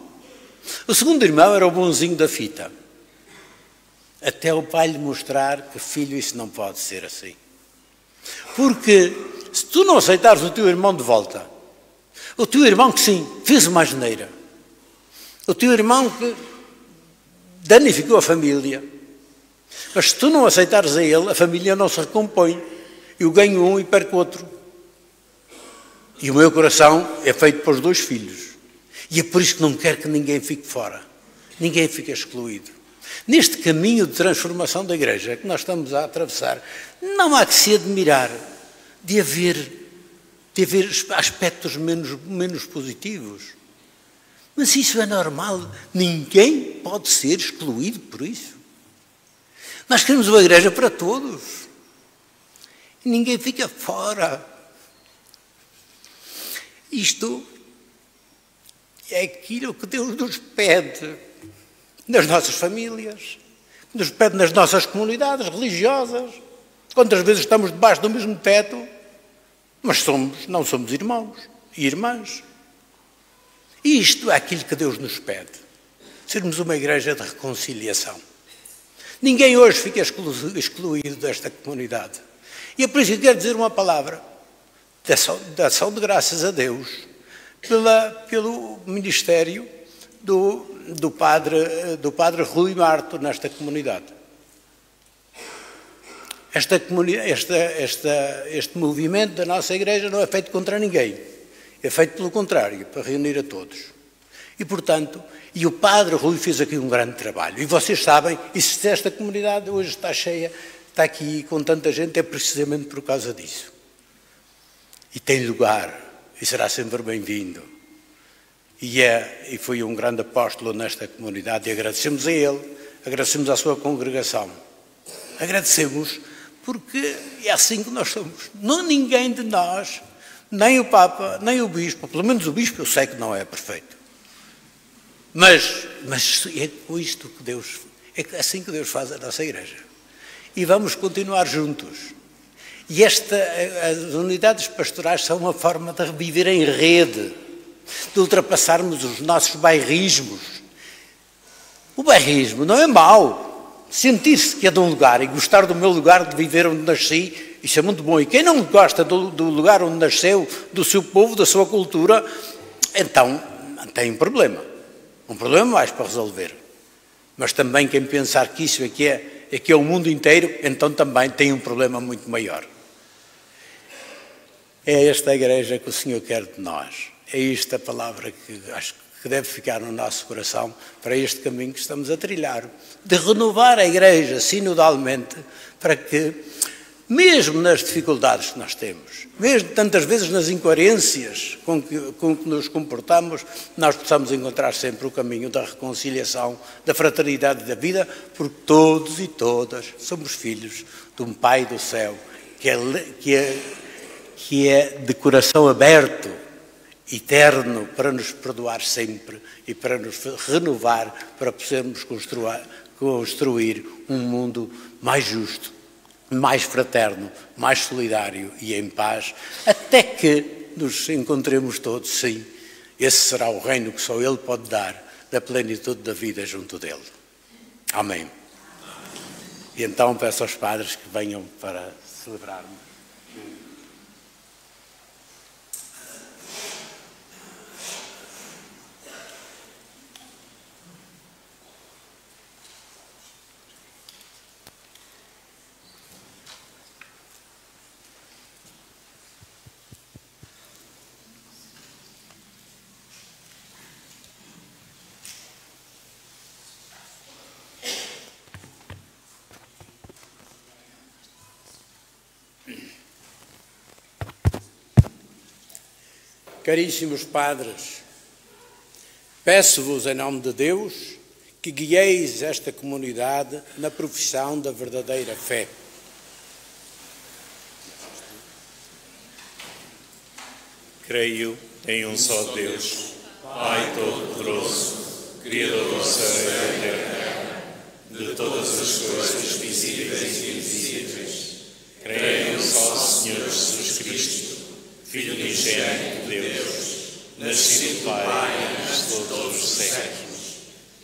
[SPEAKER 1] O segundo irmão era o bonzinho da fita. Até o pai lhe mostrar que, filho, isso não pode ser assim. Porque se tu não aceitares o teu irmão de volta, o teu irmão que sim, fez uma asneira, o teu irmão que danificou a família, mas se tu não aceitares a ele, a família não se recompõe. Eu ganho um e perco outro. E o meu coração é feito para os 2 filhos. E é por isso que não quero que ninguém fique fora. Ninguém fique excluído. Neste caminho de transformação da Igreja que nós estamos a atravessar, não há que se admirar de haver aspectos menos positivos. Mas isso é normal. Ninguém pode ser excluído por isso. Nós queremos uma Igreja para todos. E ninguém fica fora. Isto é aquilo que Deus nos pede nas nossas famílias, nos pede nas nossas comunidades religiosas. Quantas vezes estamos debaixo do mesmo teto, mas não somos irmãos e irmãs. E isto é aquilo que Deus nos pede. Sermos uma igreja de reconciliação. Ninguém hoje fica excluído desta comunidade. E é por isso que eu quero dizer uma palavra de ação de graças a Deus pelo ministério do padre Rui Marto nesta comunidade. Este movimento da nossa igreja não é feito contra ninguém, é feito pelo contrário, para reunir a todos. E, portanto, o padre Rui fez aqui um grande trabalho. E vocês sabem, e se esta comunidade hoje está cheia, está aqui com tanta gente, é precisamente por causa disso. E tem lugar, e será sempre bem-vindo. E foi um grande apóstolo nesta comunidade, e agradecemos a ele, agradecemos à sua congregação. Agradecemos porque é assim que nós somos. Não ninguém de nós, nem o Papa, nem o Bispo, pelo menos o Bispo eu sei que não é perfeito. Mas é com isto que Deus, é assim que Deus faz a nossa igreja. E vamos continuar juntos. E as unidades pastorais são uma forma de viver em rede, de ultrapassarmos os nossos bairrismos. O bairrismo não é mau. Sentir-se que é de um lugar e gostar do meu lugar, de viver onde nasci, isso é muito bom. E quem não gosta do lugar onde nasceu, do seu povo, da sua cultura, então tem um problema mais para resolver. Mas também quem pensar que isso é que é o mundo inteiro, então também tem um problema muito maior. É esta a igreja que o Senhor quer de nós. É esta a palavra que acho que deve ficar no nosso coração para este caminho que estamos a trilhar, de renovar a igreja sinodalmente, para que, mesmo nas dificuldades que nós temos, mesmo tantas vezes nas incoerências com que nos comportamos, nós possamos encontrar sempre o caminho da reconciliação, da fraternidade da vida, porque todos e todas somos filhos de um Pai do céu, que é de coração aberto, eterno, para nos perdoar sempre e para nos renovar, para podermos construir um mundo mais justo, mais fraterno, mais solidário e em paz, até que nos encontremos todos, sim. Esse será o reino que só Ele pode dar, da plenitude da vida junto dEle. Amém. E então peço aos padres que venham para celebrarmos. Caríssimos padres, peço-vos em nome de Deus que guieis esta comunidade na profissão da verdadeira fé.
[SPEAKER 5] Creio em um só Deus, Pai Todo-Poderoso, Criador do céu e da terra, de todas as coisas visíveis e invisíveis. Creio em um só Senhor Jesus Cristo, Filho unigênito de Deus, nascido do Pai antes de todos os séculos,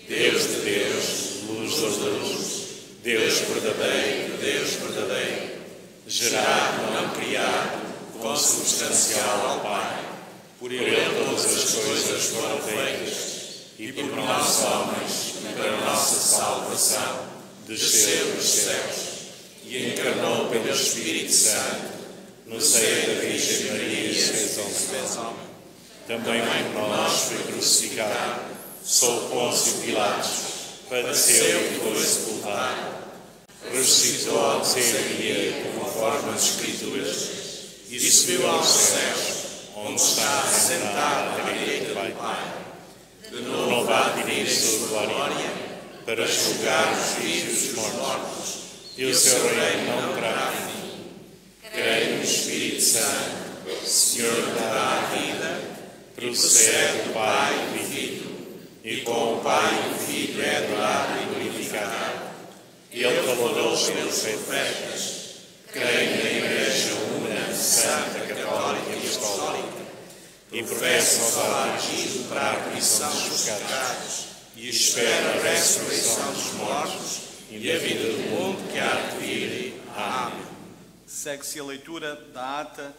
[SPEAKER 5] Deus de Deus, luz da luz, Deus verdadeiro, gerado, não criado, consubstancial ao Pai. Por Ele todas as coisas foram feitas, e por nós homens, para a nossa salvação, desceu dos céus, e encarnou pelo Espírito Santo, no seio da Virgem Maria, se fez homem. Também por nós foi crucificado, sob Pôncio Pilatos, padeceu e foi sepultado. Ressuscitou ao terceiro dia, conforme as Escrituras, e subiu aos céus, onde está sentado à direita do Pai. De novo há de vir em sua glória, para julgar os vivos e os mortos, e o seu reino não terá fim. Creio no Espírito Santo, Senhor que dá a vida, procede do Pai e do Filho, e com o Pai e o Filho é adorado e glorificado. Ele falou pelos profetas. Creio na Igreja Una, Santa, Católica e Apostólica, e professo o batismo para a remissão dos pecados, e espero a ressurreição dos mortos e a vida do mundo que há de vir. Amém.
[SPEAKER 3] Segue-se a leitura da ata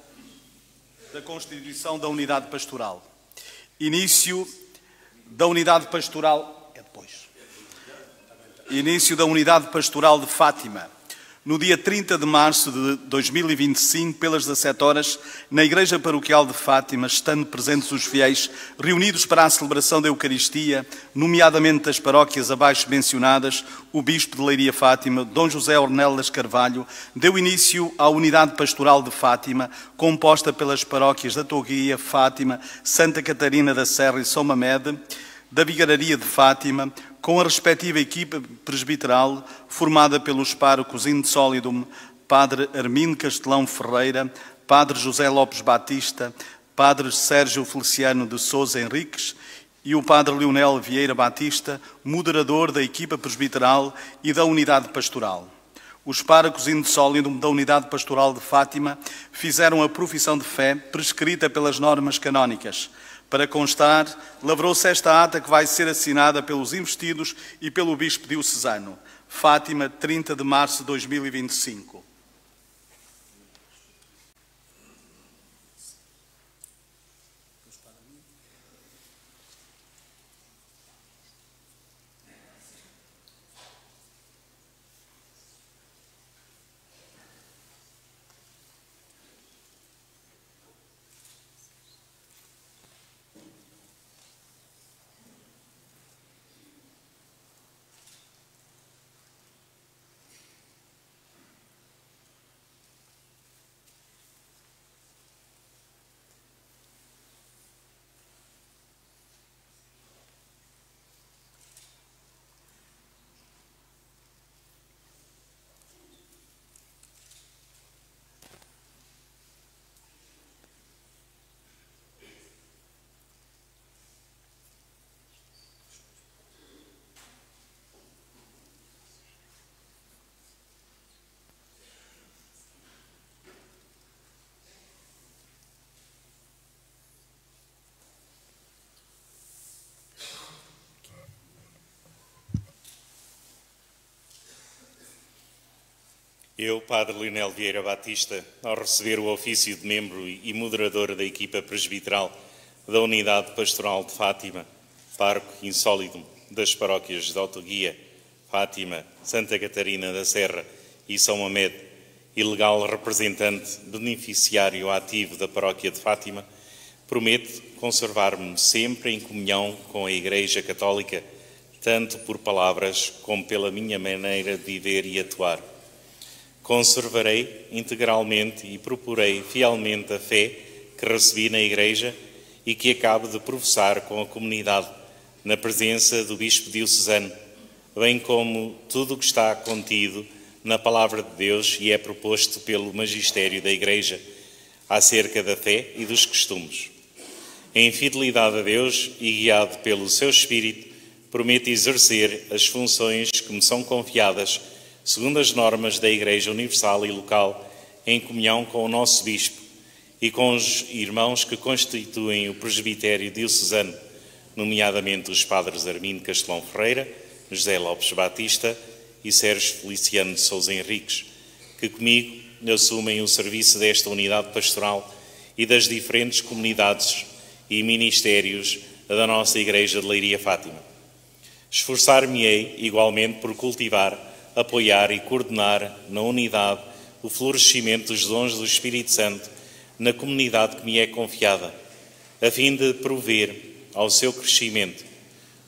[SPEAKER 3] da Constituição da Unidade Pastoral. Início da Unidade Pastoral... Início da Unidade Pastoral de Fátima. No dia 30 de março de 2025, pelas 17 horas, na Igreja Paroquial de Fátima, estando presentes os fiéis reunidos para a celebração da Eucaristia, nomeadamente das paróquias abaixo mencionadas, o Bispo de Leiria Fátima, Dom José Ornelas Carvalho, deu início à Unidade Pastoral de Fátima, composta pelas paróquias da Toguia, Fátima, Santa Catarina da Serra e São Mamede, da Vigararia de Fátima, com a respectiva equipa presbiteral, formada pelos párocos in solidum, Padre Armindo Castelão Ferreira, Padre José Lopes Batista, Padre Sérgio Feliciano de Sousa Henriques e o Padre Leonel Vieira Batista, moderador da equipa presbiteral e da unidade pastoral. Os párocos in solidum da unidade pastoral de Fátima fizeram a profissão de fé prescrita pelas normas canónicas. Para constar, lavrou-se esta ata que vai ser assinada pelos investidos e pelo Bispo diocesano. Fátima, 30 de março de 2025.
[SPEAKER 5] Eu, Padre Leonel Vieira Batista, ao receber o ofício de membro e moderador da equipa presbiteral da Unidade Pastoral de Fátima, Parco Insólidum das paróquias de Autoguia, Fátima, Santa Catarina da Serra e São Mamed, e legal representante beneficiário ativo da paróquia de Fátima, prometo conservar-me sempre em comunhão com a Igreja Católica, tanto por palavras como pela minha maneira de viver e atuar. Conservarei integralmente e procurei fielmente a fé que recebi na Igreja e que acabo de professar com a comunidade, na presença do Bispo Diocesano, bem como tudo o que está contido na Palavra de Deus e é proposto pelo Magistério da Igreja acerca da fé e dos costumes. Em fidelidade a Deus e guiado pelo seu Espírito, prometo exercer as funções que me são confiadas segundo as normas da Igreja Universal e Local, em comunhão com o nosso Bispo e com os irmãos que constituem o Presbitério Diocesano, nomeadamente os Padres Armindo Castelão Ferreira, José Lopes Batista e Sérgio Feliciano de Sousa Henriques, que comigo assumem o serviço desta unidade pastoral e das diferentes comunidades e ministérios da nossa Igreja de Leiria Fátima. Esforçar-me-ei igualmente por cultivar, apoiar e coordenar na unidade o florescimento dos dons do Espírito Santo na comunidade que me é confiada, a fim de prover ao seu crescimento.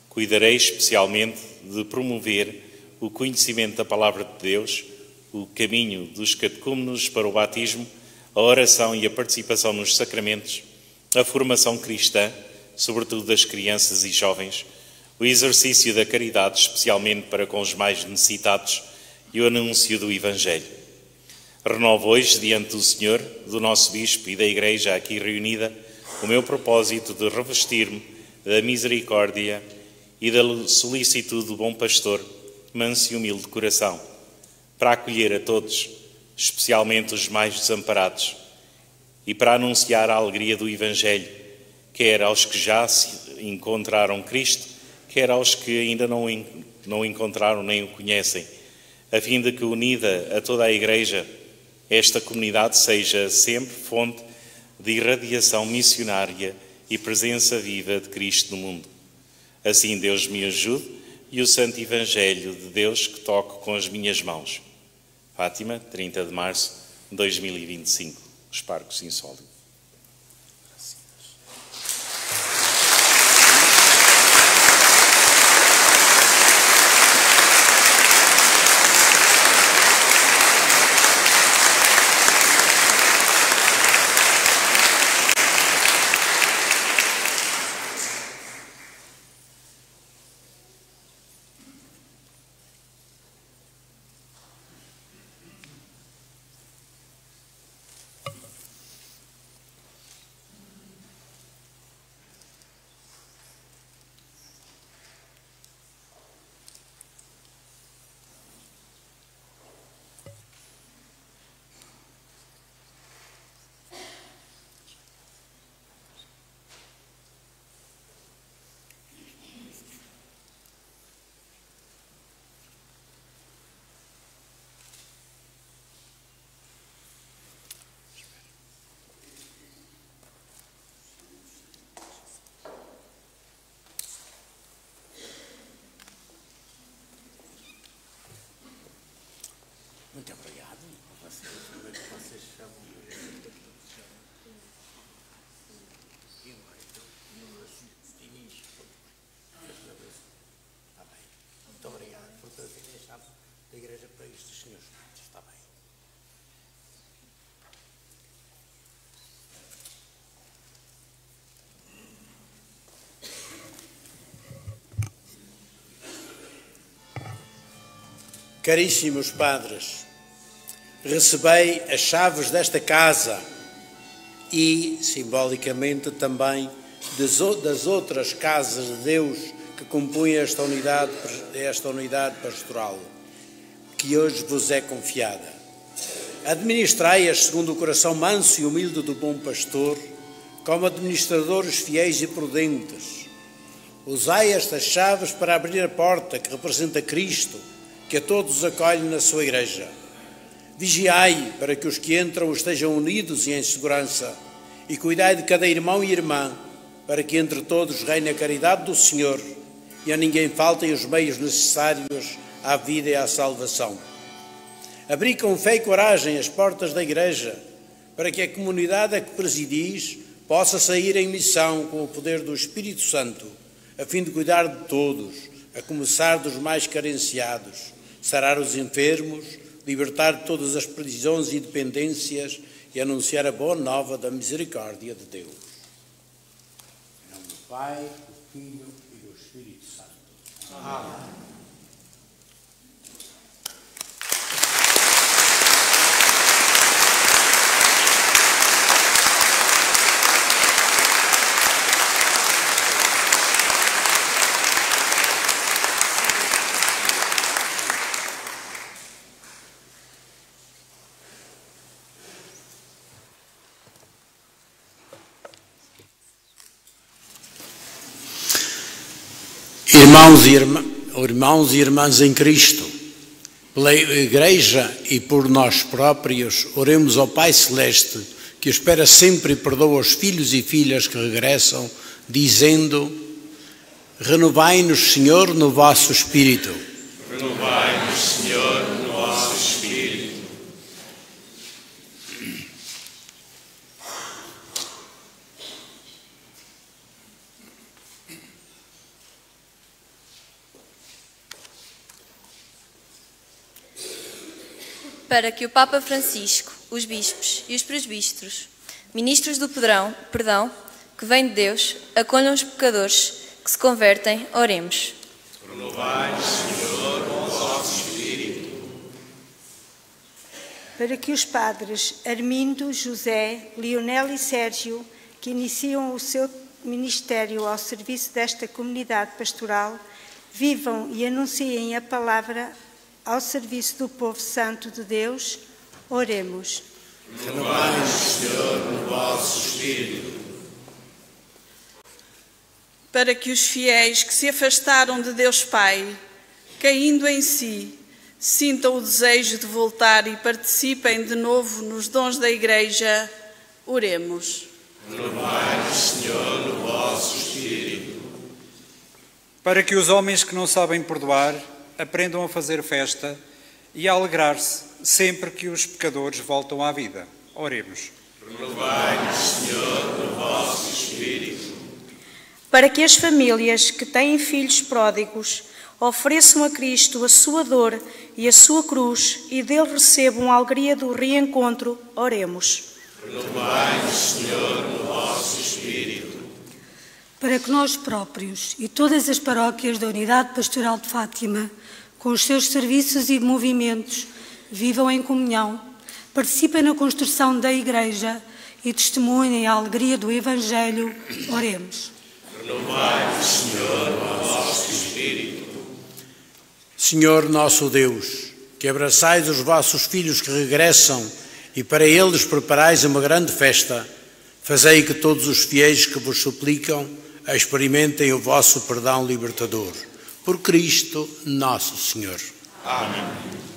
[SPEAKER 5] Cuidarei especialmente de promover o conhecimento da Palavra de Deus, o caminho dos catecúmenos para o batismo, a oração e a participação nos sacramentos, a formação cristã, sobretudo das crianças e jovens, o exercício da caridade, especialmente para com os mais necessitados, e o anúncio do Evangelho. Renovo hoje, diante do Senhor, do nosso Bispo e da Igreja aqui reunida, o meu propósito de revestir-me da misericórdia e da solicitude do bom pastor, manso e humilde de coração, para acolher a todos, especialmente os mais desamparados, e para anunciar a alegria do Evangelho, quer aos que já se encontraram Cristo, quer aos que ainda não encontraram nem o conhecem, a fim de que, unida a toda a Igreja, esta comunidade seja sempre fonte de irradiação missionária e presença viva de Cristo no mundo. Assim Deus me ajude e o Santo Evangelho de Deus que toco com as minhas mãos. Fátima, 30 de março de 2025, os Parcos Insólidos.
[SPEAKER 1] Muito obrigado. Vocês chamam. Está bem. Muito obrigado por trazerem a chave da Igreja para isto, senhores. Está bem. Caríssimos padres, recebei as chaves desta casa e, simbolicamente, também das outras casas de Deus que compõem esta unidade pastoral, que hoje vos é confiada. Administrai-as segundo o coração manso e humilde do bom pastor, como administradores fiéis e prudentes. Usai estas chaves para abrir a porta que representa Cristo, que a todos acolhe na sua Igreja. Vigiai para que os que entram estejam unidos e em segurança, e cuidai de cada irmão e irmã, para que entre todos reine a caridade do Senhor e a ninguém faltem os meios necessários à vida e à salvação. Abri com fé e coragem as portas da Igreja, para que a comunidade a que presidis possa sair em missão com o poder do Espírito Santo, a fim de cuidar de todos, a começar dos mais carenciados, sarar os enfermos, libertar de todas as prisões e dependências e anunciar a boa nova da misericórdia de Deus. Em nome do Pai, do Filho e do Espírito Santo. Amém. Irmãos e irmãs em Cristo, pela Igreja e por nós próprios, oremos ao Pai Celeste, que espera sempre e perdoa os filhos e filhas que regressam, dizendo: renovai-nos, Senhor, no vosso Espírito.
[SPEAKER 6] Renovai-nos, Senhor, no vosso Espírito.
[SPEAKER 7] Para que o Papa Francisco, os bispos e os presbíteros, ministros do perdão, que vem de Deus, acolham os pecadores que se convertem, oremos.
[SPEAKER 6] Renovai-nos, Senhor, com o vosso Espírito.
[SPEAKER 8] Para que os padres Armindo, José, Leonel e Sérgio, que iniciam o seu ministério ao serviço desta comunidade pastoral, vivam e anunciem a palavra ao serviço do povo santo de Deus, oremos.
[SPEAKER 6] Renovai-nos, Senhor, no vosso Espírito.
[SPEAKER 9] Para que os fiéis que se afastaram de Deus Pai, caindo em si, sintam o desejo de voltar e participem de novo nos dons da Igreja, oremos.
[SPEAKER 6] Renovai-nos, Senhor, no vosso Espírito.
[SPEAKER 10] Para que os homens que não sabem perdoar aprendam a fazer festa e a alegrar-se sempre que os pecadores voltam à vida. Oremos.
[SPEAKER 6] Renovai-nos, Senhor, no vosso Espírito.
[SPEAKER 8] Para que as famílias que têm filhos pródigos ofereçam a Cristo a sua dor e a sua cruz e dele recebam a alegria do reencontro, oremos.
[SPEAKER 6] Renovai-nos, Senhor, no vosso Espírito.
[SPEAKER 11] Para que nós próprios e todas as paróquias da Unidade Pastoral de Fátima, com os seus serviços e movimentos, vivam em comunhão, participem na construção da Igreja e testemunhem a alegria do Evangelho, oremos.
[SPEAKER 6] Renovai-nos, Senhor, no vosso Espírito.
[SPEAKER 1] Senhor nosso Deus, que abraçais os vossos filhos que regressam e para eles preparais uma grande festa, fazei que todos os fiéis que vos suplicam experimentem o vosso perdão libertador. Por Cristo nosso Senhor.
[SPEAKER 6] Amém.
[SPEAKER 12] Senhor,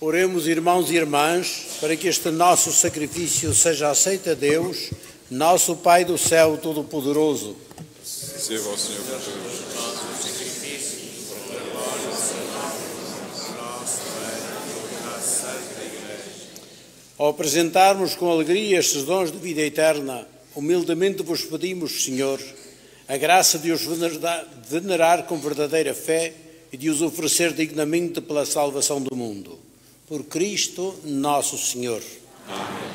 [SPEAKER 1] Oremos, irmãos e irmãs, para que este nosso sacrifício seja aceito a Deus, nosso Pai do céu Todo-Poderoso.
[SPEAKER 6] Receba ao Senhor Deus.
[SPEAKER 1] Ao apresentarmos com alegria estes dons de vida eterna, humildemente vos pedimos, Senhor, a graça de os venerar com verdadeira fé e de os oferecer dignamente pela salvação do mundo. Por Cristo, nosso Senhor.
[SPEAKER 6] Amém.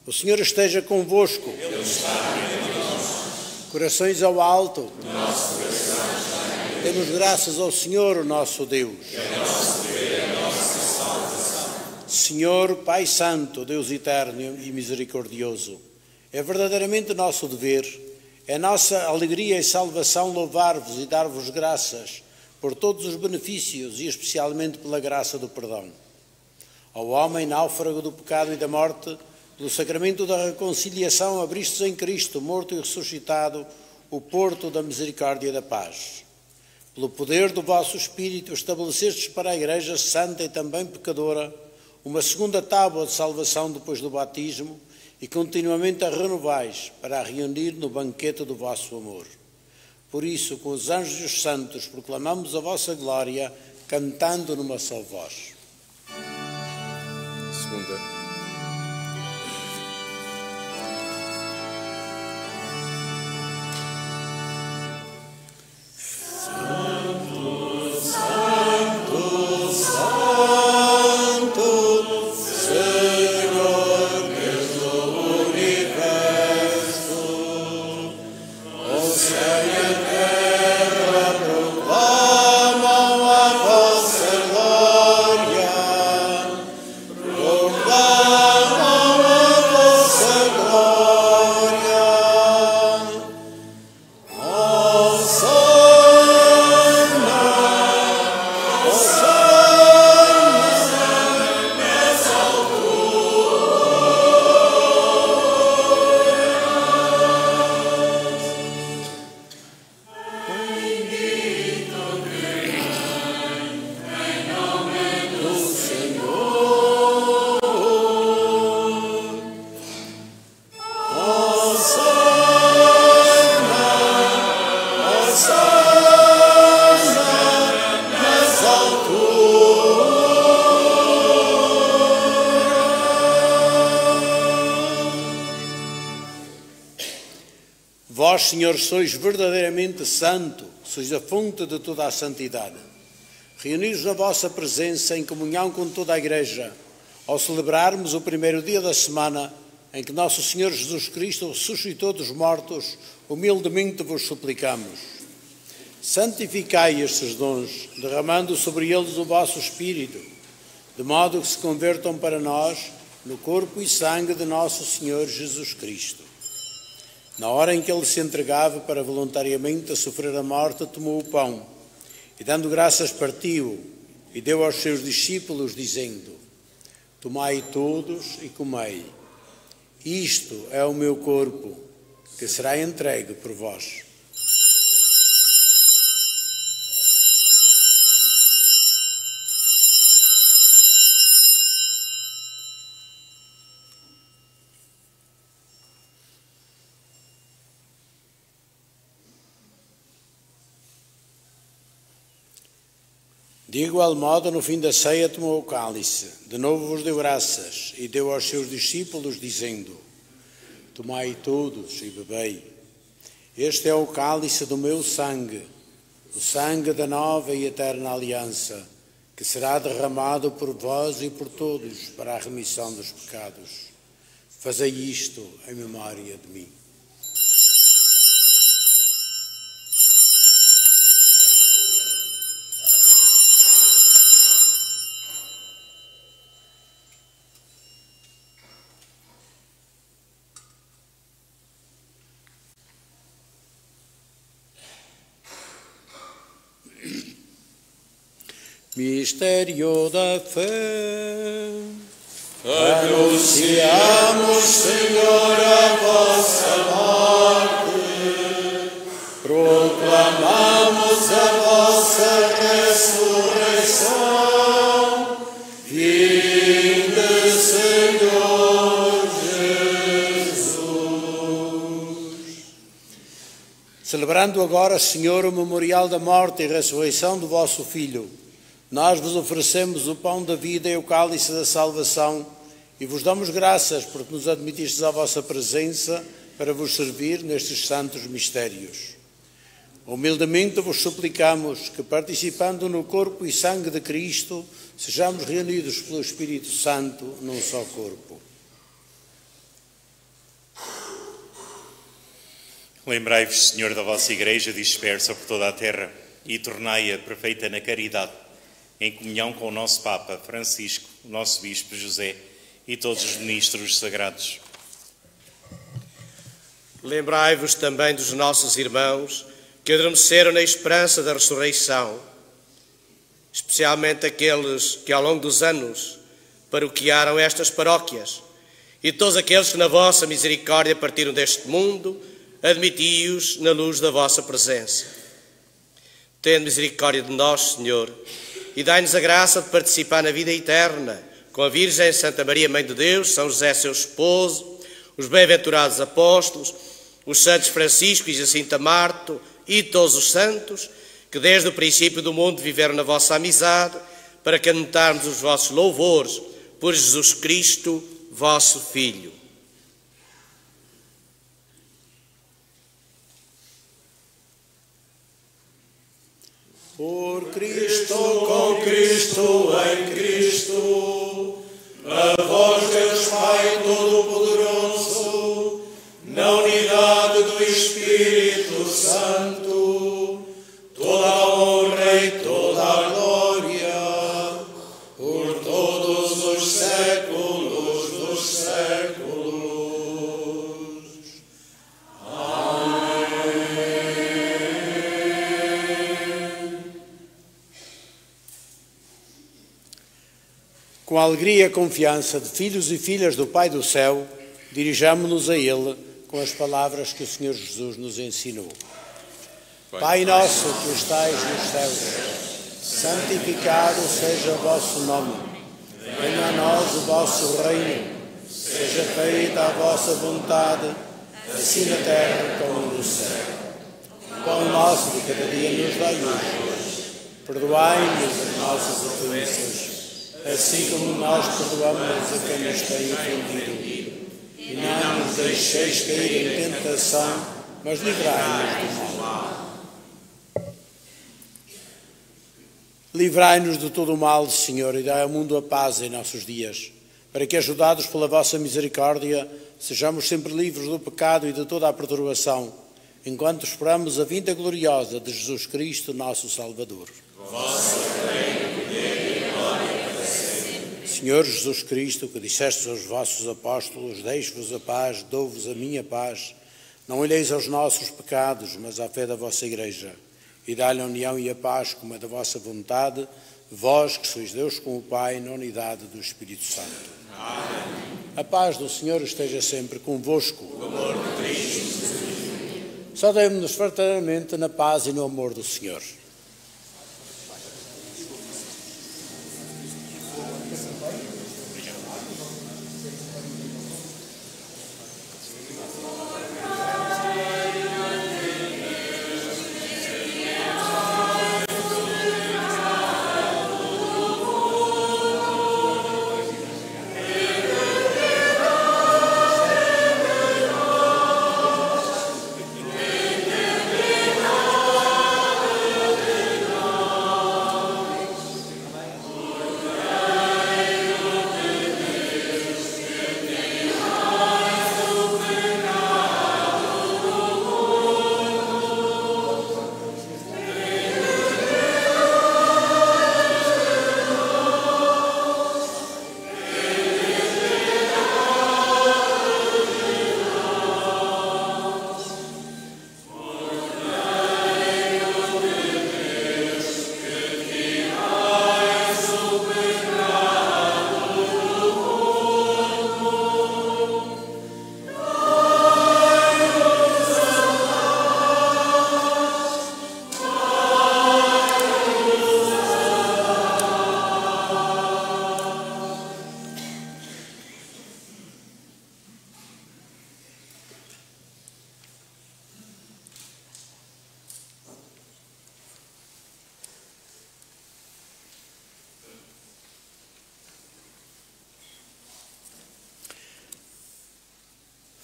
[SPEAKER 1] O Senhor esteja convosco.
[SPEAKER 6] Ele está entre nós.
[SPEAKER 1] Corações ao alto.
[SPEAKER 6] Nosso coração está em Deus.
[SPEAKER 1] Demos graças ao Senhor, nosso Deus.
[SPEAKER 6] É nosso dever, é nossa salvação.
[SPEAKER 1] Senhor, Pai Santo, Deus eterno e misericordioso, é verdadeiramente nosso dever, é nossa alegria e salvação louvar-vos e dar-vos graças por todos os benefícios e especialmente pela graça do perdão. Ao homem náufrago do pecado e da morte, pelo sacramento da reconciliação, abristes em Cristo, morto e ressuscitado, o porto da misericórdia e da paz. Pelo poder do vosso Espírito, estabelecestes para a Igreja santa e também pecadora uma segunda tábua de salvação depois do batismo e continuamente a renovais para a reunir no banquete do vosso amor. Por isso, com os anjos e os santos, proclamamos a vossa glória, cantando numa só voz.
[SPEAKER 6] Segunda.
[SPEAKER 1] Vós, Senhor, sois verdadeiramente santo, sois a fonte de toda a santidade. Reunidos na vossa presença, em comunhão com toda a Igreja, ao celebrarmos o primeiro dia da semana em que nosso Senhor Jesus Cristo ressuscitou dos mortos, humildemente vos suplicamos. Santificai estes dons, derramando sobre eles o vosso Espírito, de modo que se convertam para nós no corpo e sangue de nosso Senhor Jesus Cristo. Na hora em que ele se entregava para voluntariamente a sofrer a morte, tomou o pão e, dando graças, partiu e deu aos seus discípulos, dizendo: Tomai todos e comei. Isto é o meu corpo, que será entregue por vós. De igual modo, no fim da ceia, tomou o cálice, de novo vos deu graças e deu aos seus discípulos, dizendo: Tomai todos e bebei. Este é o cálice do meu sangue, o sangue da nova e eterna aliança, que será derramado por vós e por todos para a remissão dos pecados. Fazei isto em memória de mim. Mistério da fé.
[SPEAKER 6] Anunciamos, Senhor, a vossa morte, proclamamos a vossa ressurreição.
[SPEAKER 1] Celebrando agora, Senhor, o memorial da morte e ressurreição do vosso Filho, nós vos oferecemos o pão da vida e o cálice da salvação e vos damos graças porque nos admitistes à vossa presença para vos servir nestes santos mistérios. Humildemente vos suplicamos que, participando no corpo e sangue de Cristo, sejamos reunidos pelo Espírito Santo num só corpo.
[SPEAKER 5] Lembrai-vos, Senhor, da vossa Igreja dispersa por toda a terra e tornai-a perfeita na caridade, em comunhão com o nosso Papa Francisco, o nosso Bispo José e todos os ministros sagrados.
[SPEAKER 12] Lembrai-vos também dos nossos irmãos que adormeceram na esperança da ressurreição, especialmente aqueles que ao longo dos anos paroquiaram estas paróquias e todos aqueles que na vossa misericórdia partiram deste mundo, admiti-os na luz da vossa presença. Tende misericórdia de nós, Senhor, e dai-nos a graça de participar na vida eterna com a Virgem Santa Maria, Mãe de Deus, São José, seu esposo, os bem-aventurados apóstolos, os santos Francisco e Jacinta Marto e todos os santos que desde o princípio do mundo viveram na vossa amizade, para cantarmos os vossos louvores por Jesus Cristo, vosso Filho.
[SPEAKER 1] Por Cristo, com Cristo, em Cristo, a vós, Deus Pai Todo-Poderoso, na unidade do Espírito Santo, toda a honra e toda a glória, por todos os séculos dos séculos. Com a alegria e a confiança de filhos e filhas do Pai do Céu, dirijamo-nos a Ele com as palavras que o Senhor Jesus nos ensinou. Pai nosso que estais nos céus, santificado seja o vosso nome. Venha a nós o vosso reino. Seja feita a vossa vontade, assim na terra como no céu. O pão nosso de cada dia nos dai hoje. Perdoai-nos as nossas ofensas, assim como nós perdoamos a quem nos tem ofendido. E não nos deixeis cair em tentação, mas livrai-nos do mal. Livrai-nos de todo o mal, Senhor, e dai ao mundo a paz em nossos dias, para que, ajudados pela vossa misericórdia, sejamos sempre livres do pecado e de toda a perturbação, enquanto esperamos a vinda gloriosa de Jesus Cristo, nosso Salvador. Vosso reino, poder e glória para sempre. Senhor Jesus Cristo, que dissestes aos vossos apóstolos, deixo-vos a paz, dou-vos a minha paz, não olheis aos nossos pecados, mas à fé da vossa Igreja, e dá-lhe a união e a paz como é da vossa vontade, vós que sois Deus com o Pai, na unidade do Espírito Santo. Amém. A paz do Senhor esteja sempre convosco. O amor de Cristo. Saudemos-nos fraternamente na paz e no amor do Senhor.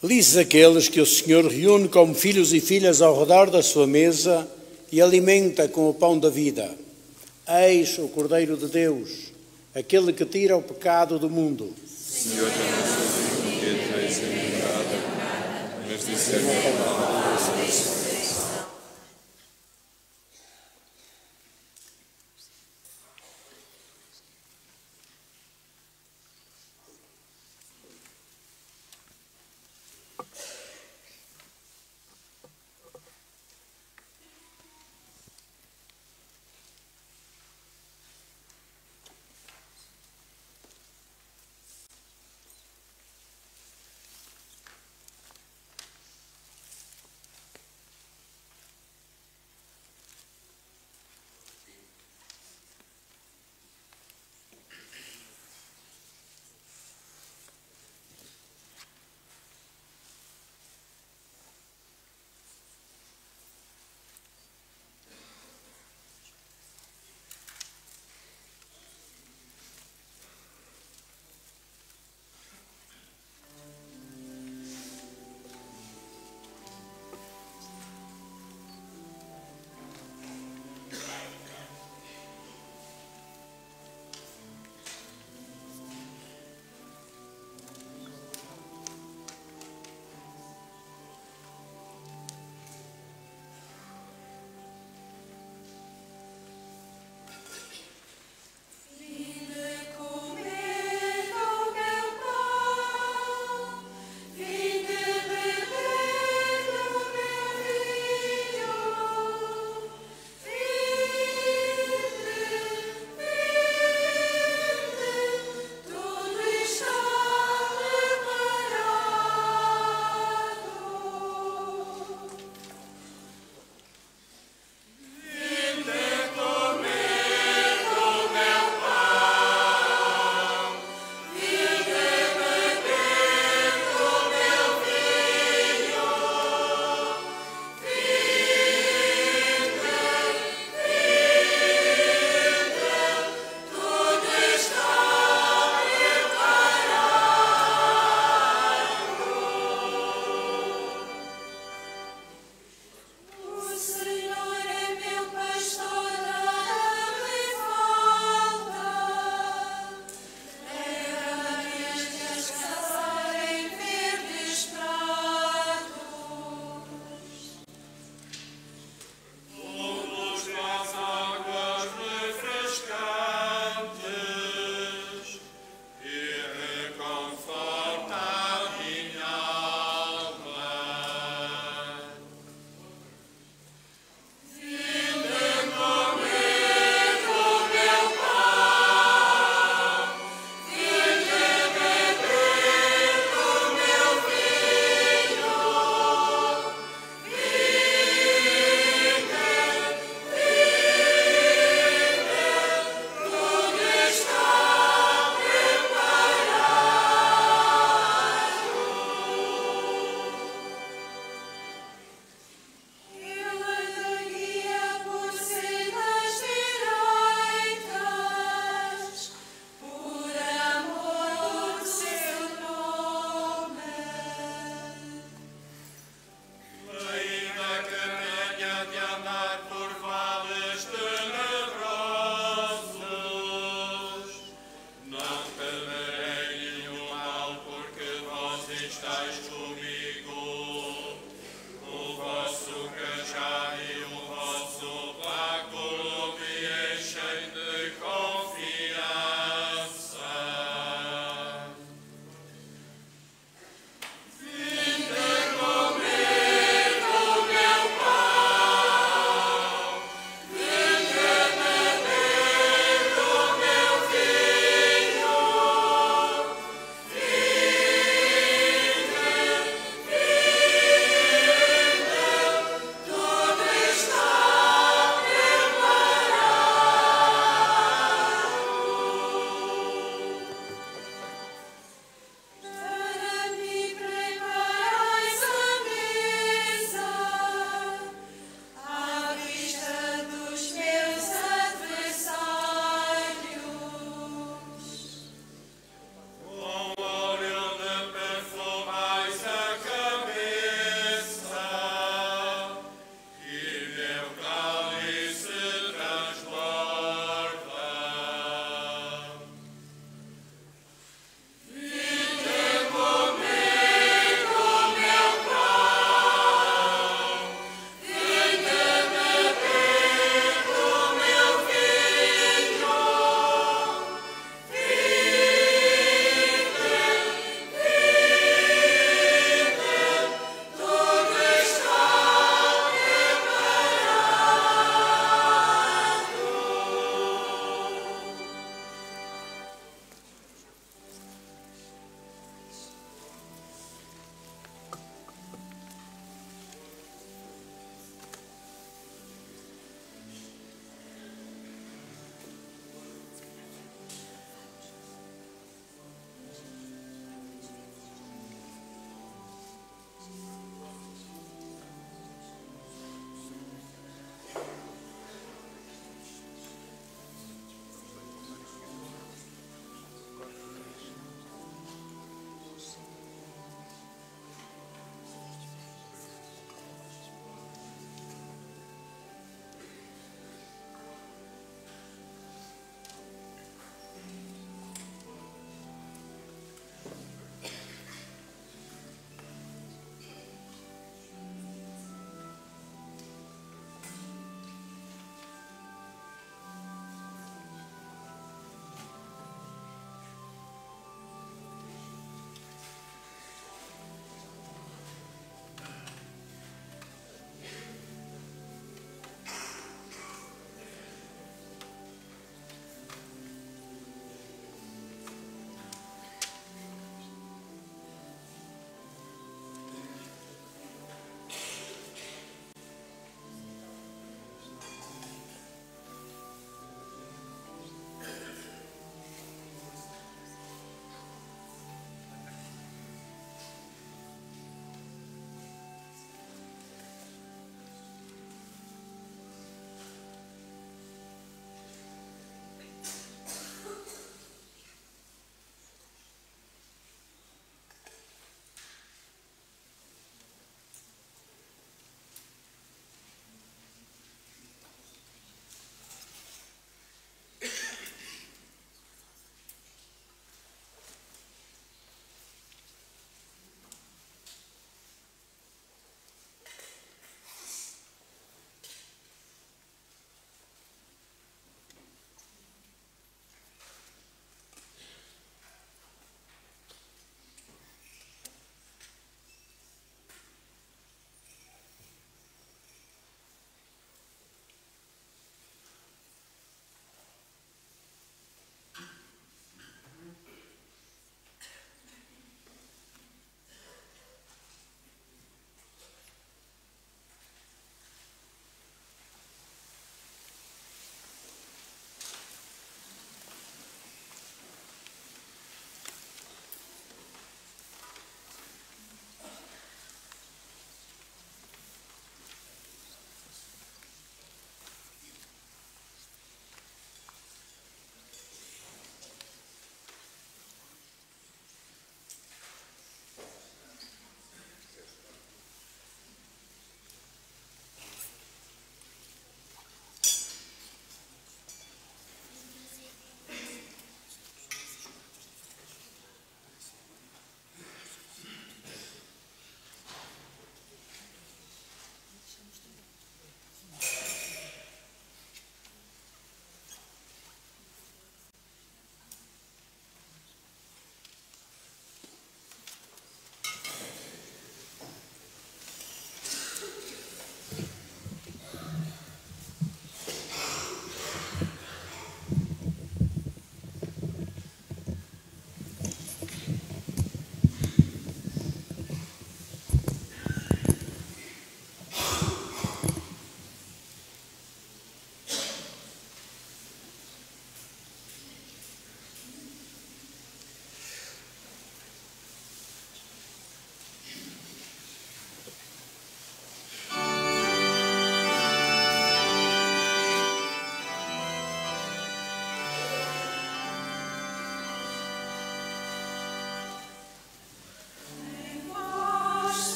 [SPEAKER 1] Felizes aqueles que o Senhor reúne como filhos e filhas ao redor da sua mesa e alimenta com o pão da vida. Eis o Cordeiro de Deus, aquele que tira o pecado do mundo.
[SPEAKER 6] Senhor, já não sou digno de teres entrada, mas dizer uma palavra e serei.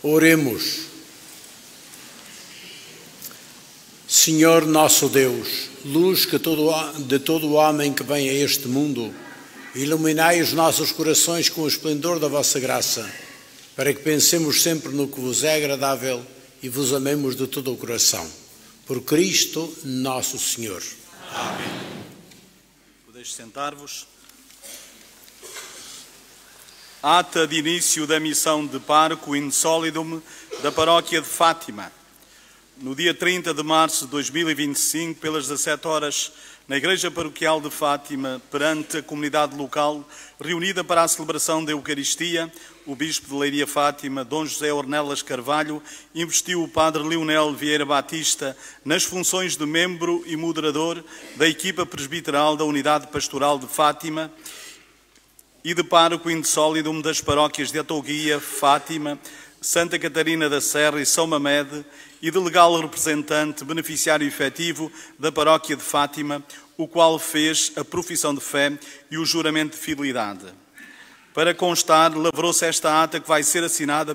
[SPEAKER 1] Oremos. Senhor nosso Deus, luz de todo homem que vem a este mundo, iluminai os nossos corações com o esplendor da vossa graça, para que pensemos sempre no que vos é agradável e vos amemos de todo o coração. Por Cristo nosso Senhor.
[SPEAKER 3] Amém. Podeis sentar-vos. Ata de início da missão de Pároco in Solidum da Paróquia de Fátima. No dia 30 de março de 2025, pelas 17 horas, na Igreja Paroquial de Fátima, perante a comunidade local, reunida para a celebração da Eucaristia, o Bispo de Leiria Fátima, Dom José Ornelas Carvalho, investiu o Padre Leonel Vieira Batista nas funções de membro e moderador da equipa presbiteral da Unidade Pastoral de Fátima e de pároco in solidum das paróquias de Atouguia, Fátima, Santa Catarina da Serra e São Mamede, e de legal representante, beneficiário efetivo da paróquia de Fátima, o qual fez a profissão de fé e o juramento de fidelidade. Para constar, lavrou-se esta ata que vai ser assinada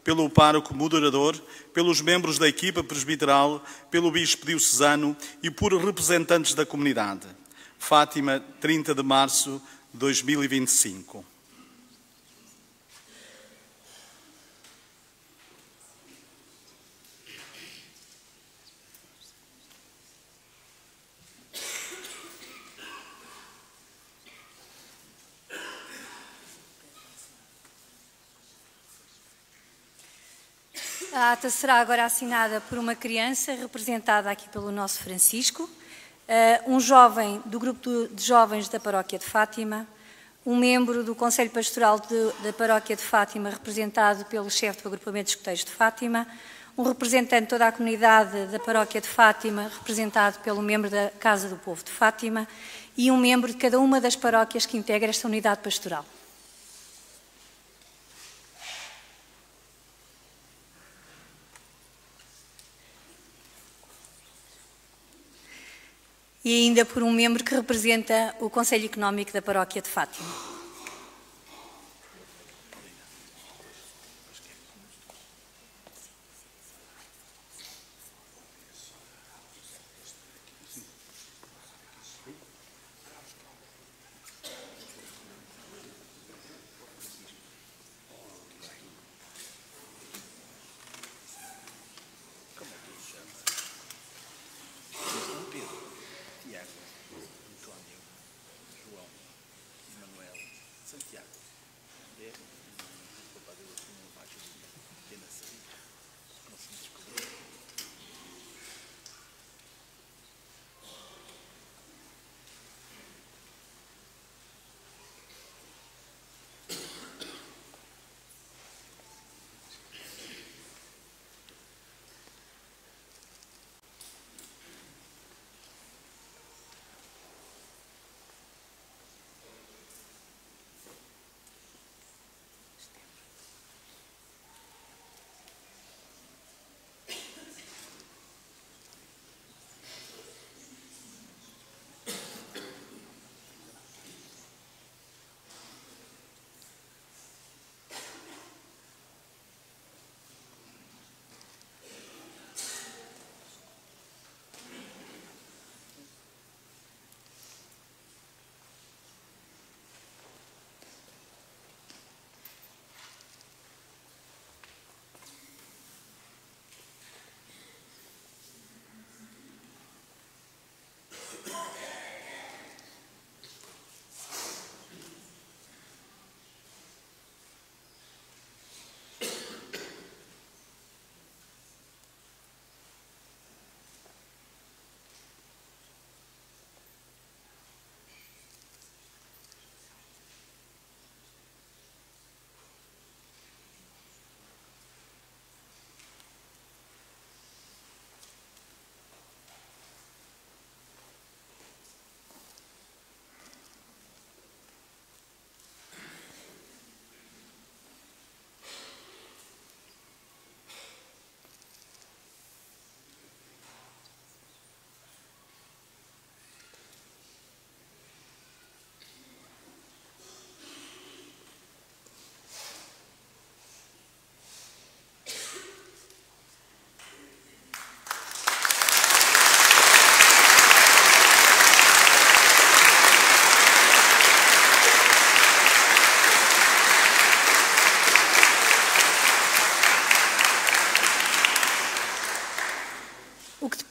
[SPEAKER 3] pelo pároco moderador, pelos membros da equipa presbiteral, pelo bispo diocesano e por representantes da comunidade. Fátima, 30 de março de 2025.
[SPEAKER 11] A ata será agora assinada por uma criança, representada aqui pelo nosso Francisco, um jovem do grupo de jovens da Paróquia de Fátima, um membro do Conselho Pastoral da Paróquia de Fátima, representado pelo chefe do agrupamento de escuteiros de Fátima, um representante de toda a comunidade da Paróquia de Fátima, representado pelo membro da Casa do Povo de Fátima, e um membro de cada uma das paróquias que integra esta unidade pastoral. E ainda por um membro que representa o Conselho Económico da Paróquia de Fátima.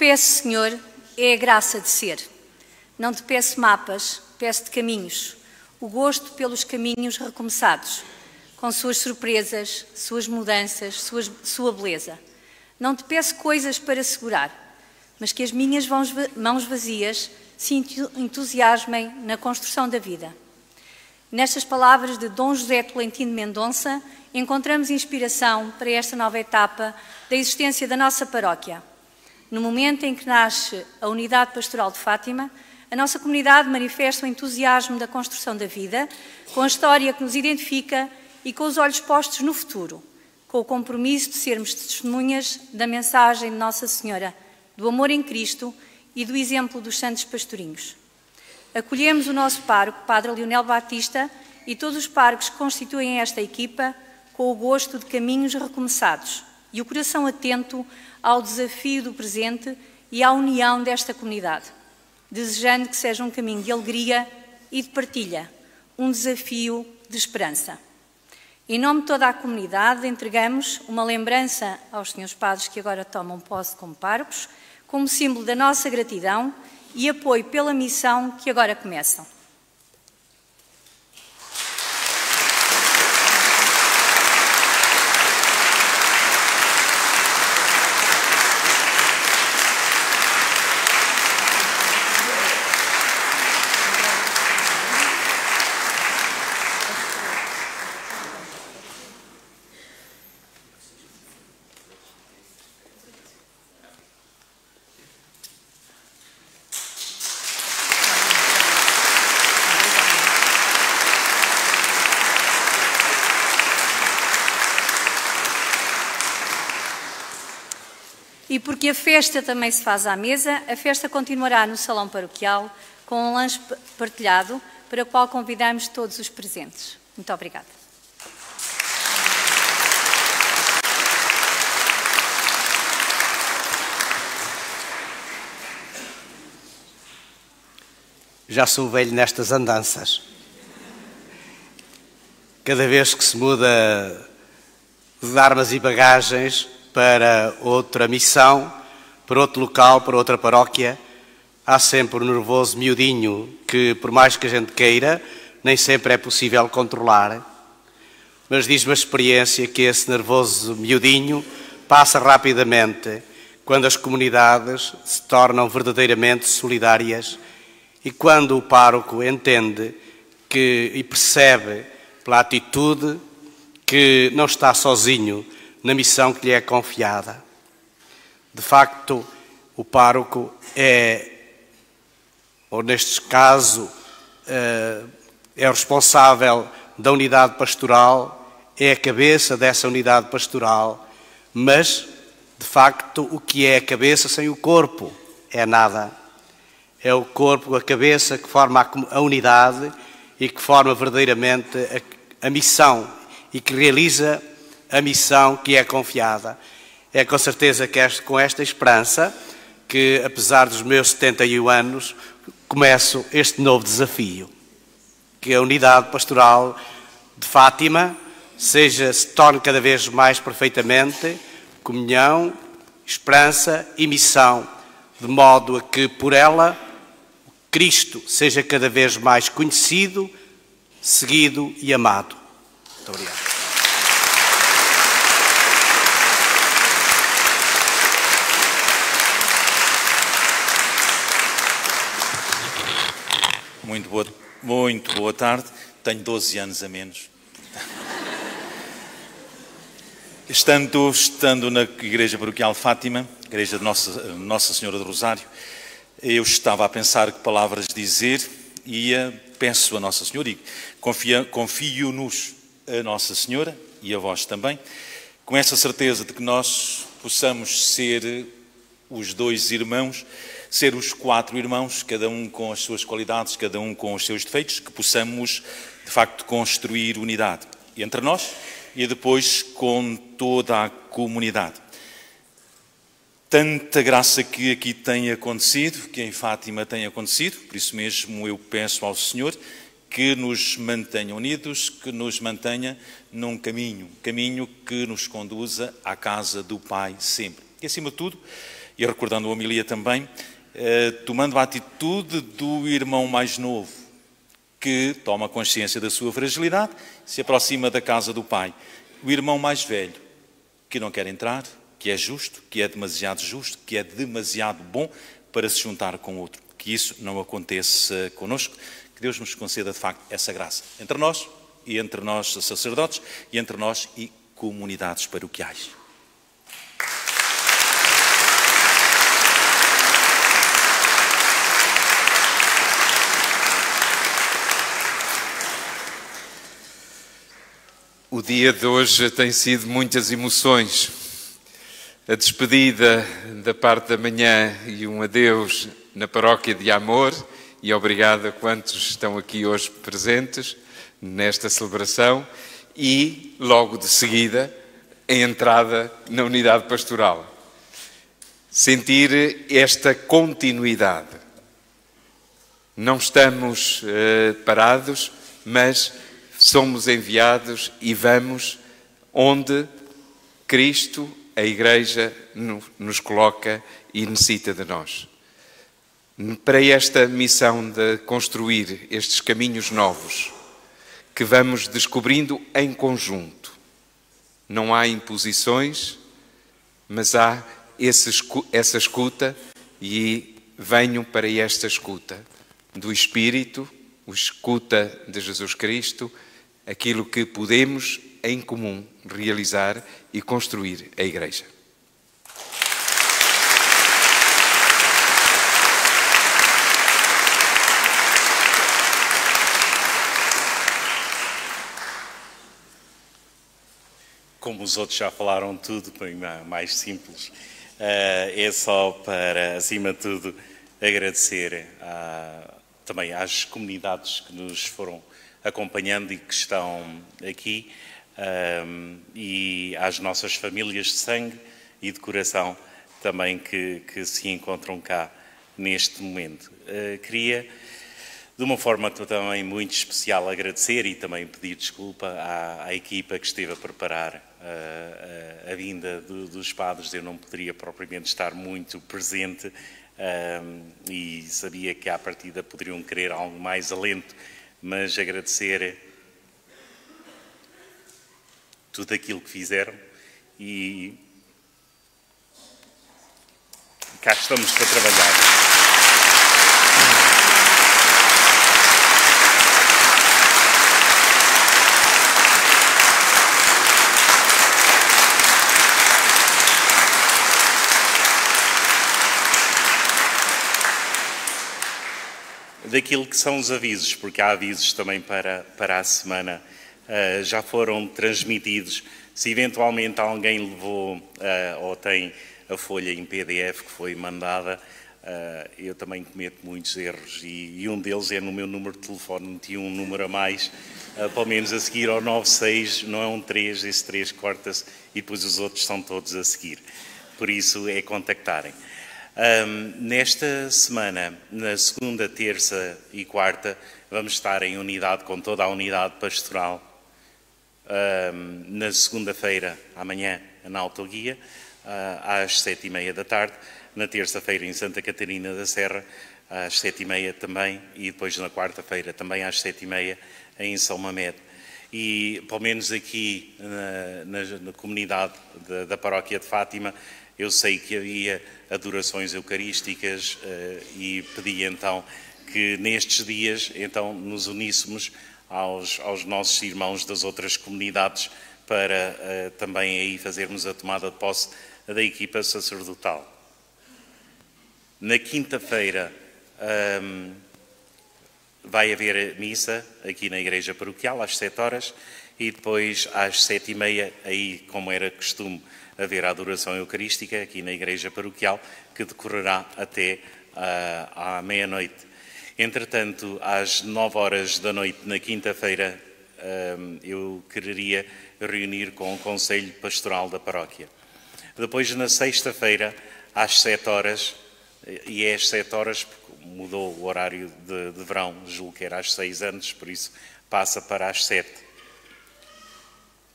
[SPEAKER 13] peço, Senhor, é a graça de ser. Não te peço mapas, peço-te caminhos, o gosto pelos caminhos recomeçados, com suas surpresas, suas mudanças, sua beleza. Não te peço coisas para segurar, mas que as minhas mãos vazias se entusiasmem na construção da vida. Nestas palavras de Dom José Tolentino Mendonça, encontramos inspiração para esta nova etapa da existência da nossa paróquia. No momento em que nasce a Unidade Pastoral de Fátima, a nossa comunidade manifesta o entusiasmo da construção da vida, com a história que nos identifica e com os olhos postos no futuro, com o compromisso de sermos testemunhas da mensagem de Nossa Senhora, do amor em Cristo e do exemplo dos santos pastorinhos. Acolhemos o nosso pároco, Padre Leonel Batista, e todos os párocos que constituem esta equipa com o gosto de caminhos recomeçados e o coração atento ao desafio do presente e à união desta comunidade, desejando que seja um caminho de alegria e de partilha, um desafio de esperança. Em nome de toda a comunidade, entregamos uma lembrança aos senhores padres que agora tomam posse como párocos, como símbolo da nossa gratidão e apoio pela missão que agora começam. E porque a festa também se faz à mesa, a festa continuará no salão paroquial com um lanche partilhado, para o qual convidamos todos os presentes. Muito obrigada.
[SPEAKER 12] Já sou velho nestas andanças. Cada vez que se muda de armas e bagagens para outra missão, para outro local, para outra paróquia, há sempre um nervoso miudinho que, por mais que a gente queira, nem sempre é possível controlar. Mas diz-me a experiência que esse nervoso miudinho passa rapidamente quando as comunidades se tornam verdadeiramente solidárias e quando o pároco entende e percebe pela atitude que não está sozinho na missão que lhe é confiada. De facto, o pároco ou neste caso, é o responsável da unidade pastoral, é a cabeça dessa unidade pastoral, mas, de facto, o que é a cabeça sem o corpo? É nada. É o corpo, a cabeça que forma a unidade e que forma verdadeiramente a missão e que realiza a missão que é confiada. É com certeza que com esta esperança que, apesar dos meus 71 anos, começo este novo desafio. Que a unidade pastoral de Fátima se torne cada vez mais perfeitamente comunhão, esperança e missão, de modo a que por ela Cristo seja cada vez mais conhecido, seguido e amado. Muito obrigado.
[SPEAKER 5] Muito boa tarde. Tenho 12 anos a menos. Estando na Igreja Paroquial de Fátima, Igreja de Nossa Senhora do Rosário, eu estava a pensar que palavras dizer e peço a Nossa Senhora e confio-nos a Nossa Senhora e a vós também, com essa certeza de que nós possamos ser os dois irmãos, ser os 4 irmãos, cada um com as suas qualidades, cada um com os seus defeitos, que possamos, de facto, construir unidade entre nós e depois com toda a comunidade. Tanta graça que aqui tem acontecido, que em Fátima tem acontecido, por isso mesmo eu peço ao Senhor que nos mantenha unidos, que nos mantenha num caminho que nos conduza à casa do Pai sempre. E, acima de tudo,
[SPEAKER 14] E recordando a homilia também, tomando a atitude do irmão mais novo, que toma consciência da sua fragilidade, se aproxima da casa do pai. O irmão mais velho, que não quer entrar, que é justo, que é demasiado justo, que é demasiado bom para se juntar com outro. Que isso não aconteça connosco, que Deus nos conceda de facto essa graça. Entre nós, e entre nós sacerdotes, e entre nós e comunidades paroquiais.
[SPEAKER 6] O dia de hoje tem sido muitas emoções. A despedida da parte da manhã e um adeus na paróquia de Amor, e obrigado a quantos estão aqui hoje presentes nesta celebração, e logo de seguida a entrada na unidade pastoral. Sentir esta continuidade. Não estamos parados, mas somos enviados e vamos onde Cristo, a Igreja, nos coloca e necessita de nós. Para esta missão de construir estes caminhos novos, que vamos descobrindo em conjunto. Não há imposições, mas há essa escuta, e venham para esta escuta do Espírito, o escuta de Jesus Cristo, aquilo que podemos em comum realizar e construir a Igreja.
[SPEAKER 5] Como os outros já falaram tudo, bem mais simples, é só para, acima de tudo, agradecer também às comunidades que nos foram acompanhando e que estão aqui, e às nossas famílias de sangue e de coração também que se encontram cá neste momento. Queria, de uma forma também muito especial, agradecer e também pedir desculpa à equipa que esteve a preparar a vinda dos padres. Eu não poderia propriamente estar muito presente, e sabia que à partida poderiam querer algo mais alento, mas agradecer tudo aquilo que fizeram, e cá estamos para trabalhar. Daquilo que são os avisos, porque há avisos também para a semana, já foram transmitidos. Se eventualmente alguém levou ou tem a folha em PDF que foi mandada, eu também cometo muitos erros, e um deles é no meu número de telefone, meti um número a mais, pelo menos a seguir ao 96, não é um 3, esse 3 corta-se e depois os outros são todos a seguir. Por isso é contactarem. Nesta semana, na segunda, terça e quarta, vamos estar em unidade com toda a unidade pastoral. Na segunda-feira, amanhã, na Autoguia, às 7h30 da tarde. Na terça-feira, em Santa Catarina da Serra, às 7h30 também. E depois, na quarta-feira, também às 7h30, em São Mamede. E, pelo menos aqui na comunidade da Paróquia de Fátima, eu sei que havia adorações eucarísticas, e pedi então que nestes dias então nos uníssemos aos nossos irmãos das outras comunidades para também aí fazermos a tomada de posse da equipa sacerdotal. Na quinta-feira vai haver missa aqui na Igreja Paroquial às 7h, e depois às 7h30, aí como era costume, haver a adoração eucarística aqui na Igreja Paroquial, que decorrerá até à meia-noite. Entretanto, às 9h da noite, na quinta-feira, eu quereria reunir com o Conselho Pastoral da Paróquia. Depois, na sexta-feira, às 7h, e é às 7h, porque mudou o horário de verão, julgo que era às 6 antes, por isso passa para às 7.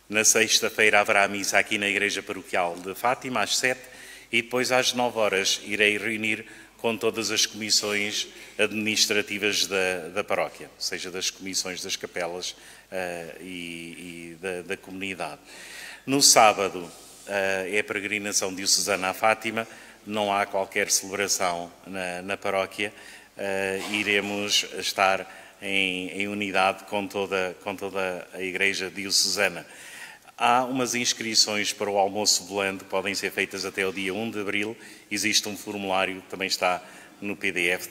[SPEAKER 5] Na sexta-feira haverá a missa aqui na Igreja Paroquial de Fátima, às 7, E depois, às 9 horas, irei reunir com todas as comissões administrativas da paróquia, ou seja, das comissões das capelas e da comunidade. No sábado é a peregrinação diocesana a Fátima, não há qualquer celebração na paróquia, iremos estar em unidade com toda a Igreja diocesana. Há umas inscrições para o almoço volante que podem ser feitas até o dia 1 de abril. Existe um formulário que também está no PDF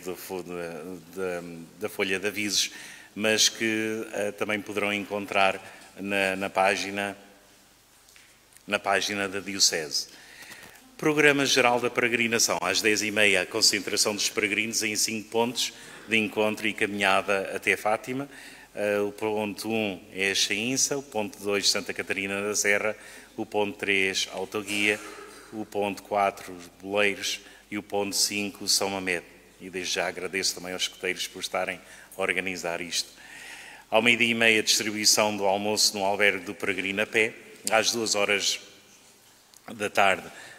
[SPEAKER 5] da folha de avisos, mas que também poderão encontrar na página da Diocese. Programa geral da peregrinação. Às 10h30, a concentração dos peregrinos em 5 pontos de encontro e caminhada até Fátima. O ponto 1 é a Chainça, o ponto 2 Santa Catarina da Serra, o ponto 3 Autoguia, o ponto 4 os Boleiros e o ponto 5 São Mamed. E desde já agradeço também aos escuteiros por estarem a organizar isto. Ao 12h30, a distribuição do almoço no albergue do peregrino a pé. Às 14h,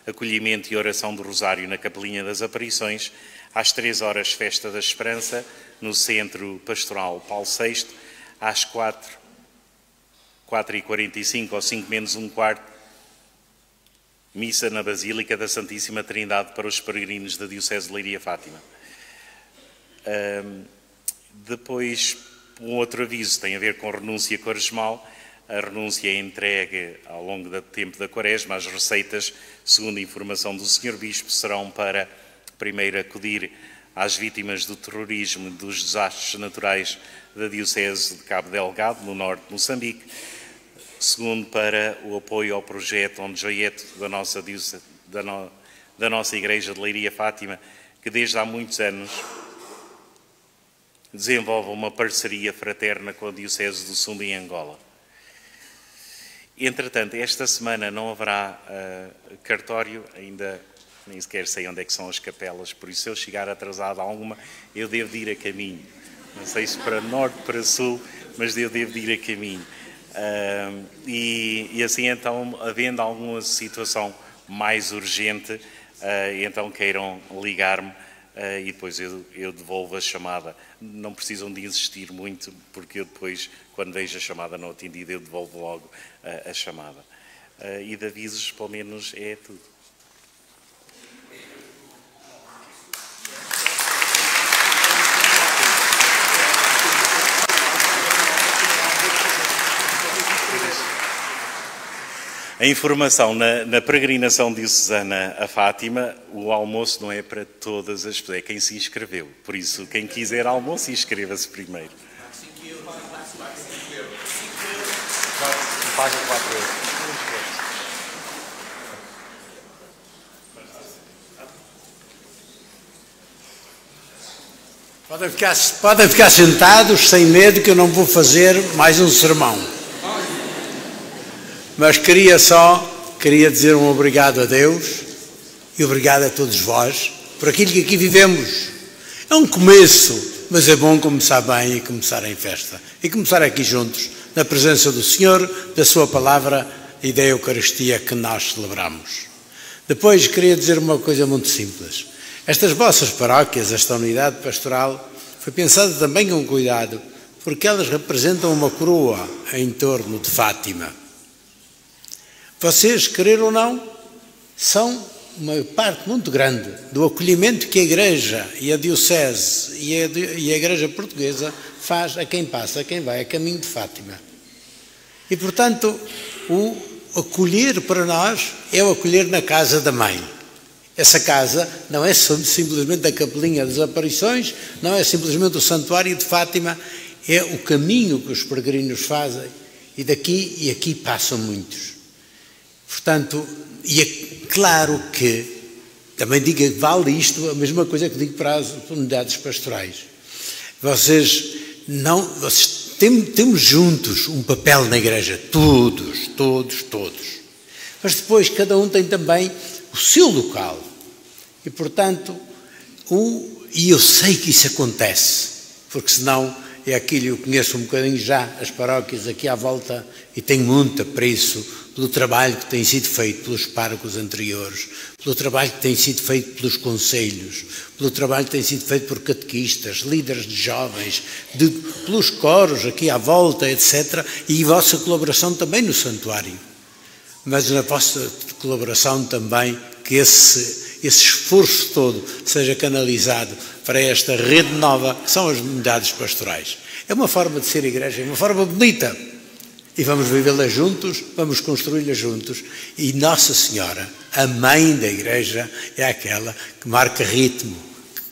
[SPEAKER 5] acolhimento e oração do Rosário na Capelinha das Aparições. Às 15h, Festa da Esperança no Centro Pastoral Paulo VI. Às 4h45 ou 5 menos um quarto, missa na Basílica da Santíssima Trindade para os peregrinos da Diocese de Leiria Fátima. Depois, um outro aviso tem a ver com renúncia quaresmal. A renúncia é entregue ao longo do tempo da Quaresma. As receitas, segundo a informação do Sr. Bispo, serão para, primeiro, acudir às vítimas do terrorismo e dos desastres naturais da Diocese de Cabo Delgado, no norte de Moçambique. Segundo, para o apoio ao projeto Onde Joieto da nossa Igreja de Leiria Fátima, que desde há muitos anos desenvolve uma parceria fraterna com a Diocese do Sumba em Angola. Entretanto, esta semana não haverá cartório, ainda nem sequer sei onde é que são as capelas, por isso se eu chegar atrasado a alguma, eu devo de ir a caminho. Não sei se para norte, para sul, mas eu devo de ir a caminho. E assim, então, havendo alguma situação mais urgente, então queiram ligar-me e depois eu devolvo a chamada. Não precisam de insistir muito, porque eu depois, quando vejo a chamada não atendida, eu devolvo logo a chamada. E de avisos, pelo menos, é tudo. A informação na peregrinação diocesana a Fátima, o almoço não é para todas as pessoas, é quem se inscreveu. Por isso, quem quiser almoço, inscreva-se primeiro.
[SPEAKER 15] Paga 4 euros.
[SPEAKER 1] Podem ficar sentados, sem medo, que eu não vou fazer mais um sermão. Mas queria dizer um obrigado a Deus e obrigado a todos vós por aquilo que aqui vivemos. É um começo, mas é bom começar bem e começar em festa. E começar aqui juntos, na presença do Senhor, da Sua Palavra e da Eucaristia que nós celebramos. Depois queria dizer uma coisa muito simples. Estas vossas paróquias, esta unidade pastoral, foi pensada também com cuidado, porque elas representam uma coroa em torno de Fátima. Vocês, querer ou não, são uma parte muito grande do acolhimento que a Igreja e a Diocese e a Igreja Portuguesa faz a quem passa, a quem vai a caminho de Fátima. E, portanto, o acolher para nós é o acolher na casa da Mãe. Essa casa não é simplesmente a Capelinha das Aparições, não é simplesmente o Santuário de Fátima, é o caminho que os peregrinos fazem e daqui e aqui passam muitos. Portanto, e é claro que, também digo que vale isto, a mesma coisa que digo para as unidades pastorais. Temos juntos um papel na Igreja, todos. Mas depois cada um tem também o seu local. E, portanto, e eu sei que isso acontece, porque senão e aquilo eu conheço um bocadinho já as paróquias aqui à volta e tenho muito apreço pelo trabalho que tem sido feito pelos párocos anteriores, pelo trabalho que tem sido feito pelos conselhos, pelo trabalho que tem sido feito por catequistas, líderes de jovens, pelos coros aqui à volta, etc. E a vossa colaboração também no santuário. Mas na vossa colaboração também que esse esforço todo seja canalizado para esta rede nova, que são as unidades pastorais. É uma forma de ser igreja, é uma forma bonita. E vamos vivê-la juntos, vamos construí-la juntos. E Nossa Senhora, a mãe da igreja, é aquela que marca ritmo,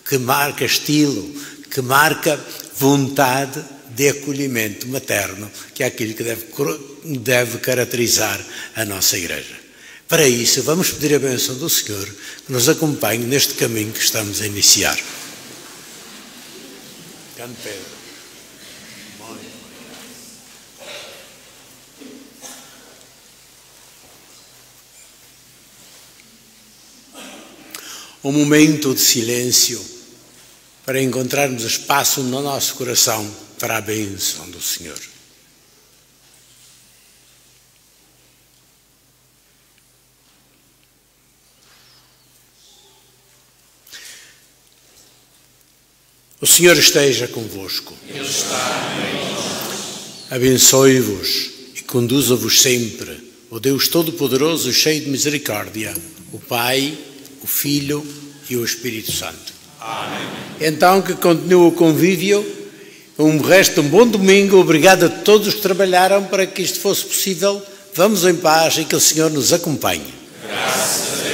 [SPEAKER 1] que marca estilo, que marca vontade de acolhimento materno, que é aquilo que deve caracterizar a nossa igreja. Para isso, vamos pedir a bênção do Senhor que nos acompanhe neste caminho que estamos a iniciar. Cante Pedro. Um momento de silêncio para encontrarmos espaço no nosso coração para a bênção do Senhor. O Senhor esteja convosco.
[SPEAKER 15] Ele está em nós.
[SPEAKER 1] Abençoe-vos e conduza-vos sempre o Deus Todo-Poderoso e cheio de misericórdia, o Pai, o Filho e o Espírito Santo.
[SPEAKER 15] Amém.
[SPEAKER 1] Então que continue o convívio, um resto de um bom domingo, obrigado a todos que trabalharam para que isto fosse possível. Vamos em paz e que o Senhor nos acompanhe.
[SPEAKER 15] Graças a Deus.